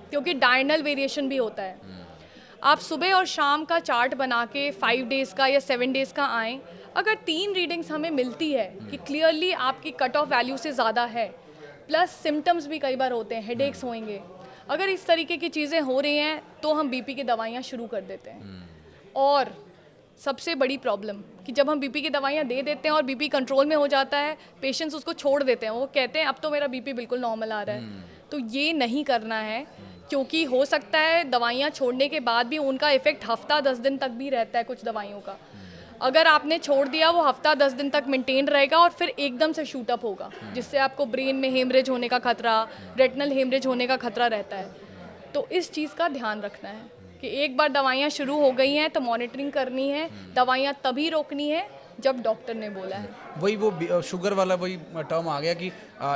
B: क्योंकि डायनल वेरिएशन भी होता है। आप सुबह और शाम का चार्ट बना के 5 डेज़ का या 7 डेज़ का आएँ, अगर 3 रीडिंग्स हमें मिलती है कि क्लियरली आपकी कट ऑफ वैल्यू से ज़्यादा है, प्लस सिम्टम्स भी कई बार होते हैं, हेडेक्स होंगे, अगर इस तरीके की चीज़ें हो रही हैं तो हम बीपी की दवाइयाँ शुरू कर देते हैं। और सबसे बड़ी प्रॉब्लम कि जब हम बीपी की दवाइयाँ दे देते हैं और बीपी कंट्रोल में हो जाता है, पेशेंट्स उसको छोड़ देते हैं, वो कहते हैं अब तो मेरा बीपी बिल्कुल नॉर्मल आ रहा है। तो ये नहीं करना है, क्योंकि हो सकता है दवाइयाँ छोड़ने के बाद भी उनका इफ़ेक्ट हफ्ता 10 दिन तक भी रहता है कुछ दवाइयों का। अगर आपने छोड़ दिया वो हफ्ता 10 दिन तक मेंटेन रहेगा और फिर एकदम से शूट अप होगा, जिससे आपको ब्रेन में हेमरेज होने का खतरा, रेटिनल हेमरेज होने का खतरा रहता है। तो इस चीज़ का ध्यान रखना है कि एक बार दवाइयाँ शुरू हो गई हैं तो मॉनिटरिंग करनी है, दवाइयाँ तभी रोकनी है जब डॉक्टर ने बोला है।
A: वही वो शुगर वाला वही टर्म आ गया कि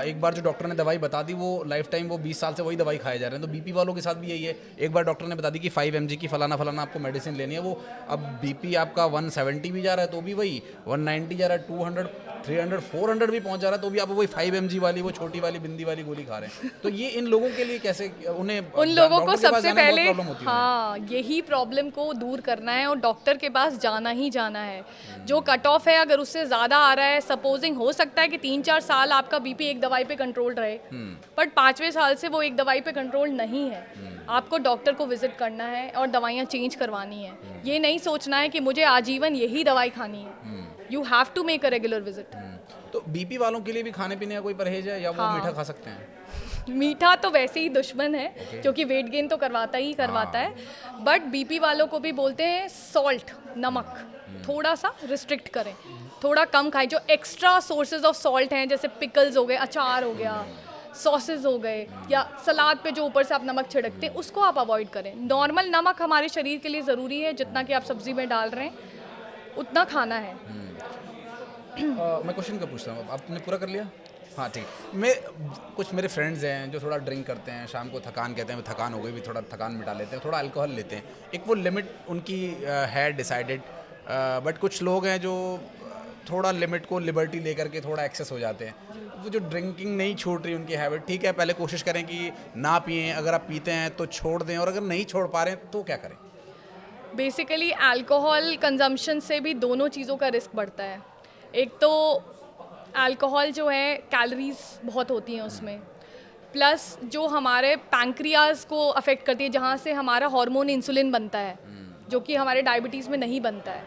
A: एक बार जो डॉक्टर ने दवाई बता दी वो लाइफ टाइम वो 20 साल से वही दवाई खाए जा रहे हैं। तो बीपी वालों के साथ भी यही है, एक बार डॉक्टर ने बता दी कि 5 mg की फलाना फलाना आपको मेडिसिन लेनी है, वो अब बीपी आपका 170 भी जा रहा है तो भी वही 190 जा रहा है, 200 300 400 भी पहुंच जा रहा है तो भी आप वही 5 mg वाली वो छोटी वाली बिंदी वाली गोली खा रहे हैं। तो ये इन लोगों के लिए कैसे, उन्हें
B: उन लोगों को
A: डॉक्टर के पास
B: सबसे
A: जाने में बहुत
B: पहले
A: प्रॉब्लम होती है
B: हाँ यही प्रॉब्लम को दूर करना है और डॉक्टर के पास जाना ही जाना है। जो कट ऑफ है अगर उससे ज़्यादा आ रहा है, सपोजिंग हो सकता है कि 3-4 साल आपका बीपी एक दवाई पे कंट्रोल रहे, बट 5वें साल से वो एक दवाई पे कंट्रोल नहीं है, आपको डॉक्टर को विजिट करना है और दवाइयाँ चेंज करवानी है। ये नहीं सोचना है कि मुझे आजीवन यही दवाई खानी है। You have to make a regular visit.
A: तो बीपी वालों के लिए भी खाने पीने का कोई परहेज है या वो
B: हाँ।
A: मीठा खा सकते हैं?
B: मीठा तो वैसे ही दुश्मन है क्योंकि वेट गेन तो करवाता ही करवाता है, बट बीपी वालों को भी बोलते हैं सॉल्ट, नमक थोड़ा सा रिस्ट्रिक्ट करें, थोड़ा कम खाएं। जो एक्स्ट्रा सोर्सेज ऑफ सॉल्ट हैं जैसे पिकल्स हो गए, अचार हो गया, सॉसेज हो गए, या सलाद पे जो ऊपर से आप नमक छिड़कते हैं उसको आप अवॉइड करें। नॉर्मल नमक हमारे शरीर के लिए ज़रूरी है, जितना कि आप सब्जी में डाल रहे हैं उतना खाना है।
A: मैं क्वेश्चन का पूछता हूँ, आपने पूरा कर लिया? हाँ ठीक। मैं कुछ मेरे फ्रेंड्स हैं जो थोड़ा ड्रिंक करते हैं, शाम को थकान कहते हैं, थकान हो गई भी, थोड़ा थकान मिटा लेते हैं, थोड़ा अल्कोहल लेते हैं, एक वो लिमिट उनकी है डिसाइडेड, बट कुछ लोग हैं जो थोड़ा लिमिट को लिबर्टी लेकर के थोड़ा एक्सेस हो जाते हैं। वो जो ड्रिंकिंग नहीं छूट रही उनकी हैबिट, ठीक है पहले कोशिश करें कि ना पिएं, अगर आप पीते हैं तो छोड़ दें, और अगर नहीं छोड़ पा रहे हैं तो क्या करें?
B: बेसिकली अल्कोहल कंजम्पशन से भी दोनों चीज़ों का रिस्क बढ़ता है। एक तो अल्कोहल जो है कैलोरीज बहुत होती हैं उसमें, प्लस जो हमारे पैंक्रियाज को अफेक्ट करती है, जहाँ से हमारा हार्मोन इंसुलिन बनता है जो कि हमारे डायबिटीज़ में नहीं बनता है,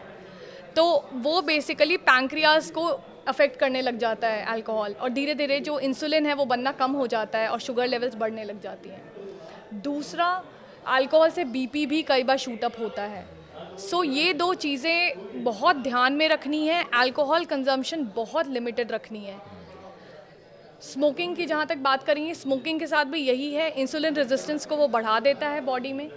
B: तो वो बेसिकली पैंक्रियाज को अफेक्ट करने लग जाता है अल्कोहल, और धीरे धीरे जो इंसुलिन है वो बनना कम हो जाता है और शुगर लेवल्स बढ़ने लग जाती हैं। दूसरा, अल्कोहल से बीपी भी कई बार शूट अप होता है। सो ये दो चीज़ें बहुत ध्यान में रखनी है, अल्कोहल कंजम्पशन बहुत लिमिटेड रखनी है। स्मोकिंग की जहाँ तक बात करेंगे, स्मोकिंग के साथ भी यही है, इंसुलिन रेजिस्टेंस को वो बढ़ा देता है बॉडी में,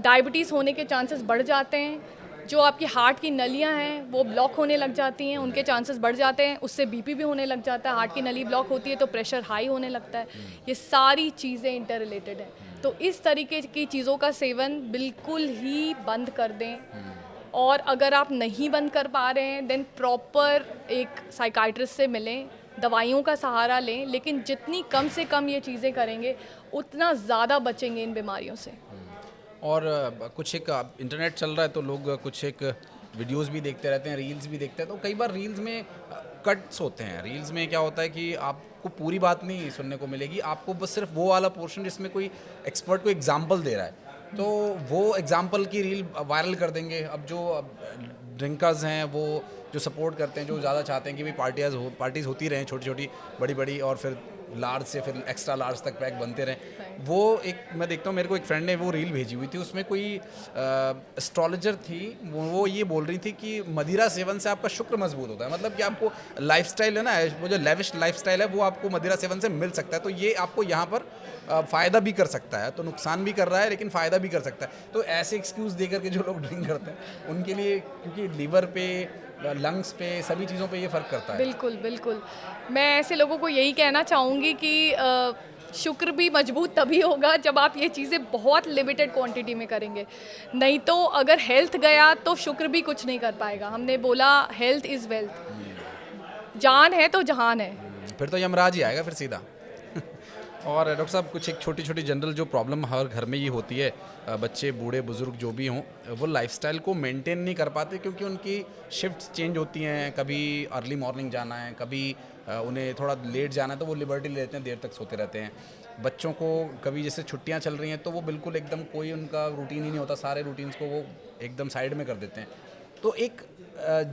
B: डायबिटीज़ होने के चांसेस बढ़ जाते हैं, जो आपकी हार्ट की नलियाँ हैं वो ब्लॉक होने लग जाती हैं, उनके चांसेस बढ़ जाते हैं, उससे बीपी भी होने लग जाता है। हार्ट की नली ब्लॉक होती है तो प्रेशर हाई होने लगता है। ये सारी चीज़ें इंटर रिलेटेड हैं, तो इस तरीके की चीज़ों का सेवन बिल्कुल ही बंद कर दें, और अगर आप नहीं बंद कर पा रहे हैं देन प्रॉपर एक साइकाइट्रिस्ट से मिलें, दवाइयों का सहारा लें, लेकिन जितनी कम से कम ये चीज़ें करेंगे उतना ज़्यादा बचेंगे इन बीमारियों से।
A: और कुछ एक इंटरनेट चल रहा है तो लोग कुछ एक वीडियोस भी देखते रहते हैं, रील्स भी देखते हैं, तो कई बार रील्स में कट्स होते हैं। रील्स में क्या होता है कि आपको पूरी बात नहीं सुनने को मिलेगी, आपको बस सिर्फ वो वाला पोर्शन जिसमें कोई एक्सपर्ट को एग्जाम्पल दे रहा है, तो वो एग्जाम्पल की रील वायरल कर देंगे। अब जो ड्रिंकर्स हैं वो जो सपोर्ट करते हैं, जो ज़्यादा चाहते हैं कि भाई पार्टीज़ होती रहें, छोटी छोटी बड़ी बड़ी, और फिर लार्ज से फिर एक्स्ट्रा लार्ज तक पैक बनते रहें। वो एक मैं देखता हूँ, मेरे को एक फ्रेंड ने वो रील भेजी हुई थी, उसमें कोई एस्ट्रोलॉजर थी, वो ये बोल रही थी कि मदिरा सेवन से आपका शुक्र मजबूत होता है, मतलब कि आपको लाइफस्टाइल है ना, वो जो लेविश लाइफस्टाइल है वो आपको मदिरा सेवन से मिल सकता है, तो ये आपको यहाँ पर फ़ायदा भी कर सकता है, तो नुकसान भी कर रहा है लेकिन फ़ायदा भी कर सकता है। तो ऐसे एक्सक्यूज़ दे करके जो लोग ड्रिंक करते हैं उनके लिए, क्योंकि लीवर पे, लंग्स पे, सभी चीज़ों पे ये फ़र्क करता है।
B: बिल्कुल बिल्कुल, मैं ऐसे लोगों को यही कहना चाहूँगी कि शुक्र भी मजबूत तभी होगा जब आप ये चीज़ें बहुत लिमिटेड क्वांटिटी में करेंगे, नहीं तो अगर हेल्थ गया तो शुक्र भी कुछ नहीं कर पाएगा। हमने बोला हेल्थ इज़ वेल्थ, जान है तो जहान है,
A: फिर तो यमराज ही आएगा फिर सीधा। और डॉक्टर साहब, कुछ एक छोटी छोटी जनरल जो प्रॉब्लम हर घर में ये होती है, बच्चे बूढ़े बुजुर्ग जो भी हों, वो लाइफस्टाइल को मेंटेन नहीं कर पाते क्योंकि उनकी शिफ्ट्स चेंज होती हैं, कभी अर्ली मॉर्निंग जाना है, कभी उन्हें थोड़ा लेट जाना है, तो वो लिबर्टी ले लेते हैं, देर तक सोते रहते हैं। बच्चों को कभी जैसे छुट्टियां चल रही हैं तो वो बिल्कुल एकदम कोई उनका रूटीन ही नहीं होता, सारे रूटीन्स को वो एकदम साइड में कर देते हैं। तो एक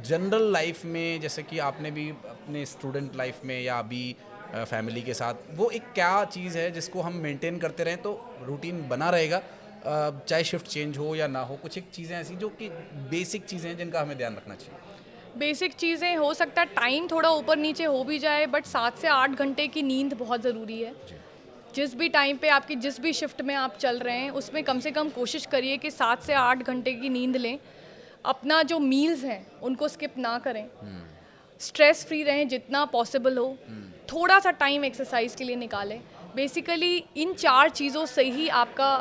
A: जनरल लाइफ में, जैसे कि आपने भी अपने स्टूडेंट लाइफ में या अभी फैमिली के साथ, वो एक क्या चीज़ है जिसको हम मेंटेन करते रहें तो रूटीन बना रहेगा, चाहे शिफ्ट चेंज हो या ना हो? कुछ एक चीज़ें ऐसी जो कि बेसिक चीज़ें हैं जिनका हमें ध्यान रखना चाहिए।
B: बेसिक चीज़ें हो सकता है टाइम थोड़ा ऊपर नीचे हो भी जाए, बट 7 से 8 घंटे की नींद बहुत ज़रूरी है। जिस भी टाइम पे आपकी जिस भी शिफ्ट में आप चल रहे हैं उसमें कम से कम कोशिश करिए कि 7 से 8 घंटे की नींद लें। अपना जो मील्स हैं उनको स्किप ना करें, स्ट्रेस फ्री रहें जितना पॉसिबल हो, थोड़ा सा टाइम एक्सरसाइज के लिए निकालें। बेसिकली इन 4 चीज़ों से ही आपका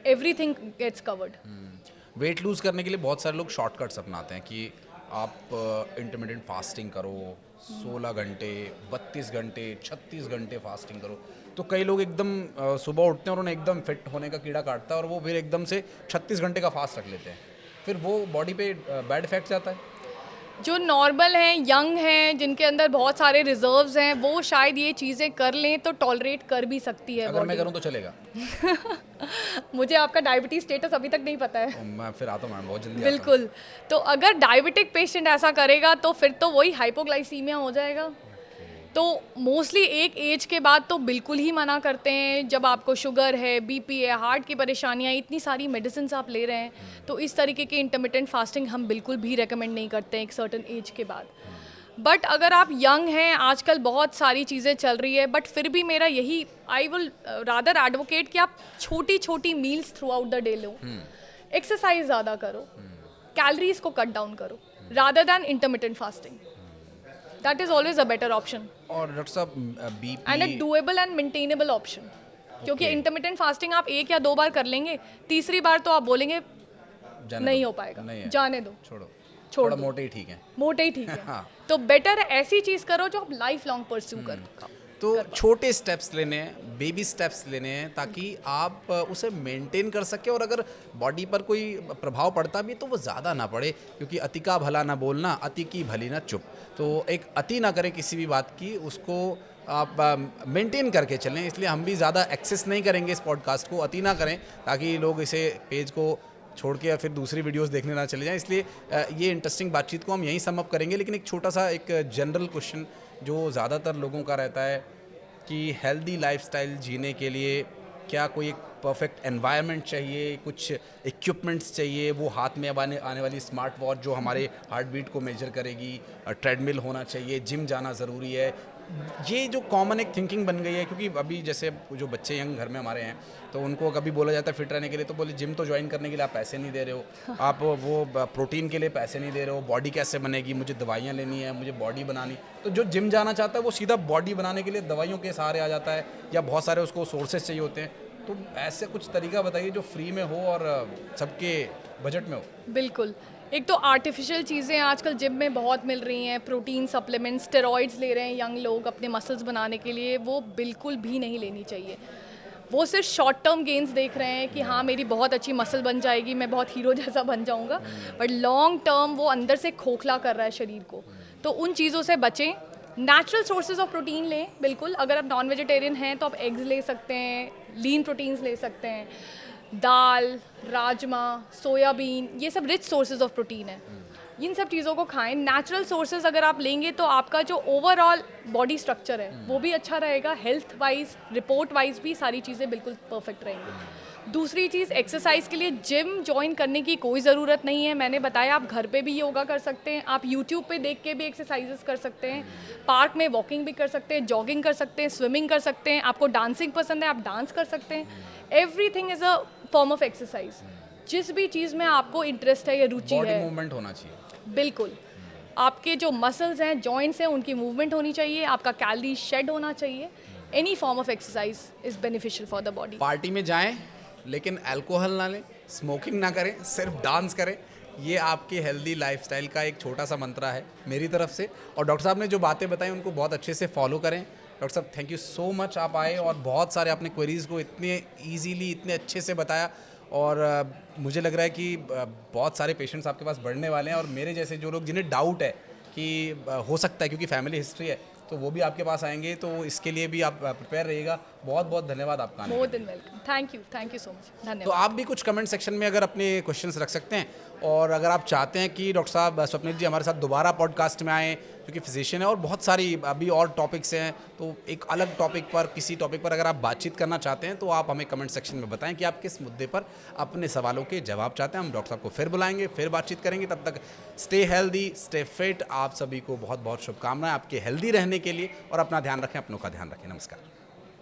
B: everything gets covered.
A: Weight lose करने के लिए बहुत सारे लोग शॉर्टकट्स अपनाते हैं कि आप इंटरमिटेंट फास्टिंग करो, 16 घंटे, 32 घंटे, 36 घंटे फास्टिंग करो। तो कई लोग एकदम सुबह उठते हैं और उन्हें एकदम फिट होने का कीड़ा काटता है और वो फिर एकदम से 36 घंटे का फास्ट रख लेते हैं, फिर वो बॉडी पे बैड इफेक्ट जाता है।
B: जो नॉर्मल हैं, यंग हैं, जिनके अंदर बहुत सारे रिजर्व्स हैं, वो शायद ये चीज़ें कर लें तो टॉलरेट कर भी सकती है
A: अगर मैं
B: बॉडी।
A: करूँ तो चलेगा?
B: मुझे आपका डायबिटीज स्टेटस अभी तक नहीं पता है।
A: मैं फिर आता हूँ मैम, बहुत जल्दी आता हूँ।
B: बिल्कुल, तो अगर डायबिटिक पेशेंट ऐसा करेगा तो फिर तो वही हाइपोग्लाइसीमिया हो जाएगा। तो मोस्टली एक एज के बाद तो बिल्कुल ही मना करते हैं। जब आपको शुगर है, बीपी है, हार्ट की परेशानियाँ, इतनी सारी मेडिसिन आप ले रहे हैं, तो इस तरीके की इंटरमिटेंट फास्टिंग हम बिल्कुल भी रेकमेंड नहीं करते हैं एक सर्टेन एज के बाद। बट अगर आप यंग हैं, आजकल बहुत सारी चीज़ें चल रही है, बट फिर भी मेरा यही आई विल रादर एडवोकेट कि आप छोटी छोटी meals through out the day low, exercise ज़्यादा करो, कैलोरीज को कट डाउन करो rather than intermittent fasting. That is always a better option
A: और डॉक्टर साहब
B: and a
A: BP
B: doable and maintainable option. क्योंकि इंटरमिटेंट फास्टिंग आप 1 या 2 बार कर लेंगे, तीसरी बार तो आप बोलेंगे नहीं हो पाएगा, जाने दो,
A: छोड़ो,
B: छोड़
A: थोड़ा
B: दो,
A: मोटे ही ठीक है।
B: मोटे ही ठीक है।
A: हाँ।
B: तो बेटर है ऐसी चीज़ करो जो आप लाइफ लॉन्ग परस्यू करो।
A: तो छोटे स्टेप्स लेने हैं, बेबी स्टेप्स लेने हैं, ताकि आप उसे मेंटेन कर सके और अगर बॉडी पर कोई प्रभाव पड़ता भी तो वो ज़्यादा ना पड़े, क्योंकि अति का भला ना बोलना, अति की भली ना चुप। तो एक अति ना करें किसी भी बात की, उसको आप मेंटेन करके चलें। इसलिए हम भी ज़्यादा एक्सेस नहीं करेंगे इस पॉडकास्ट को, अति ना करें, ताकि लोग इसे पेज को छोड़ के या फिर दूसरी वीडियोस देखने ना चले जाएं। इसलिए ये इंटरेस्टिंग बातचीत को हम यहीं सम अप करेंगे। लेकिन एक छोटा सा एक जनरल क्वेश्चन जो ज़्यादातर लोगों का रहता है कि हेल्दी लाइफस्टाइल जीने के लिए क्या कोई एक परफेक्ट एनवायरनमेंट चाहिए, कुछ इक्विपमेंट्स चाहिए, वो हाथ में अब आने वाली स्मार्ट वॉच जो हमारे हार्ट बीट को मेजर करेगी, ट्रेडमिल होना चाहिए, जिम जाना ज़रूरी है। ये जो कॉमन एक थिंकिंग बन गई है, क्योंकि अभी जैसे जो बच्चे यंग घर में हमारे हैं तो उनको कभी बोला जाता है फिट रहने के लिए, तो बोले जिम तो ज्वाइन करने के लिए आप पैसे नहीं दे रहे हो, आप वो प्रोटीन के लिए पैसे नहीं दे रहे हो, बॉडी कैसे बनेगी, मुझे दवाइयाँ लेनी है, मुझे बॉडी बनानी। तो जो जिम जाना चाहता है वो सीधा बॉडी बनाने के लिए दवाइयों के सहारे आ जाता है, या बहुत सारे उसको सोर्सेज चाहिए होते हैं। तो ऐसे कुछ तरीका बताइए जो फ्री में हो और सबके बजट में हो।
B: बिल्कुल, एक तो आर्टिफिशियल चीज़ें आजकल जिम में बहुत मिल रही हैं, प्रोटीन सप्लीमेंट्स, स्टेरॉइड्स ले रहे हैं यंग लोग अपने मसल्स बनाने के लिए, वो बिल्कुल भी नहीं लेनी चाहिए। वो सिर्फ शॉर्ट टर्म गेन्स देख रहे हैं कि हाँ मेरी बहुत अच्छी मसल बन जाएगी, मैं बहुत हीरो जैसा बन जाऊंगा, बट लॉन्ग टर्म वो अंदर से खोखला कर रहा है शरीर को। तो उन चीज़ों से बचें। नेचुरल सोर्सेज ऑफ प्रोटीन लें, बिल्कुल। अगर आप नॉन वेजिटेरियन हैं तो आप एग्स ले सकते हैं, लीन प्रोटीन्स ले सकते हैं, दाल, राजमा, सोयाबीन, ये सब रिच सोर्सेज ऑफ प्रोटीन है। इन सब चीज़ों को खाएं। नेचुरल सोर्सेज अगर आप लेंगे तो आपका जो ओवरऑल बॉडी स्ट्रक्चर है वो भी अच्छा रहेगा, हेल्थ वाइज, रिपोर्ट वाइज भी सारी चीज़ें बिल्कुल परफेक्ट रहेंगी। दूसरी चीज़, एक्सरसाइज के लिए जिम ज्वाइन करने की कोई ज़रूरत नहीं है। मैंने बताया आप घर पे भी योगा कर सकते हैं, आप यूट्यूब पे देख के भी एक्सरसाइजेस कर सकते हैं, पार्क में वॉकिंग भी कर सकते हैं, जॉगिंग कर सकते हैं, स्विमिंग कर सकते हैं, आपको डांसिंग पसंद है आप डांस कर सकते हैं। Everything is a form of exercise. जिस भी चीज़ में आपको इंटरेस्ट है या रुचि
A: बॉडी
B: है,
A: मूवमेंट होना चाहिए।
B: बिल्कुल। आपके जो मसल्स हैं, जॉइंट्स हैं, उनकी मूवमेंट होनी चाहिए, आपका कैलोरी शेड होना चाहिए। Any form of exercise is beneficial for the body.
A: Party में जाएं लेकिन अल्कोहल ना लें, स्मोकिंग ना करें, सिर्फ डांस करें। ये आपके हेल्दी लाइफस्टाइल का एक छोटा सा मंत्रा है मेरी तरफ से। और डॉक्टर साहब ने जो बातें बताई उनको बहुत अच्छे से फॉलो करें। डॉक्टर साहब थैंक यू सो मच, आप आए और बहुत सारे आपने क्वेरीज़ को इतने ईजीली, इतने अच्छे से बताया। और मुझे लग रहा है कि बहुत सारे पेशेंट्स आपके पास बढ़ने वाले हैं, और मेरे जैसे जो लोग जिन्हें डाउट है कि हो सकता है क्योंकि फैमिली हिस्ट्री है, तो वो भी आपके पास आएंगे। तो इसके लिए भी आप प्रिपेयर रहिएगा। बहुत बहुत धन्यवाद आपका आने के लिए।
B: More than welcome. Thank you so much.
A: तो
B: धन्यवाद।
A: आप भी कुछ कमेंट सेक्शन में अगर अपने क्वेश्चंस रख सकते हैं, और अगर आप चाहते हैं कि डॉक्टर साहब स्वप्निल जी हमारे साथ दोबारा पॉडकास्ट में आएँ, क्योंकि फिजिशियन है और बहुत सारी अभी और टॉपिक्स हैं, तो एक अलग टॉपिक पर, किसी टॉपिक पर अगर आप बातचीत करना चाहते हैं तो आप हमें कमेंट सेक्शन में बताएं कि आप किस मुद्दे पर अपने सवालों के जवाब चाहते हैं। हम डॉक्टर साहब को फिर बुलाएंगे, फिर बातचीत करेंगे। तब तक स्टे हेल्दी, स्टे फिट। आप सभी को बहुत बहुत शुभकामनाएं आपके हेल्दी रहने के लिए, और अपना ध्यान रखें, अपनों का ध्यान रखें। नमस्कार।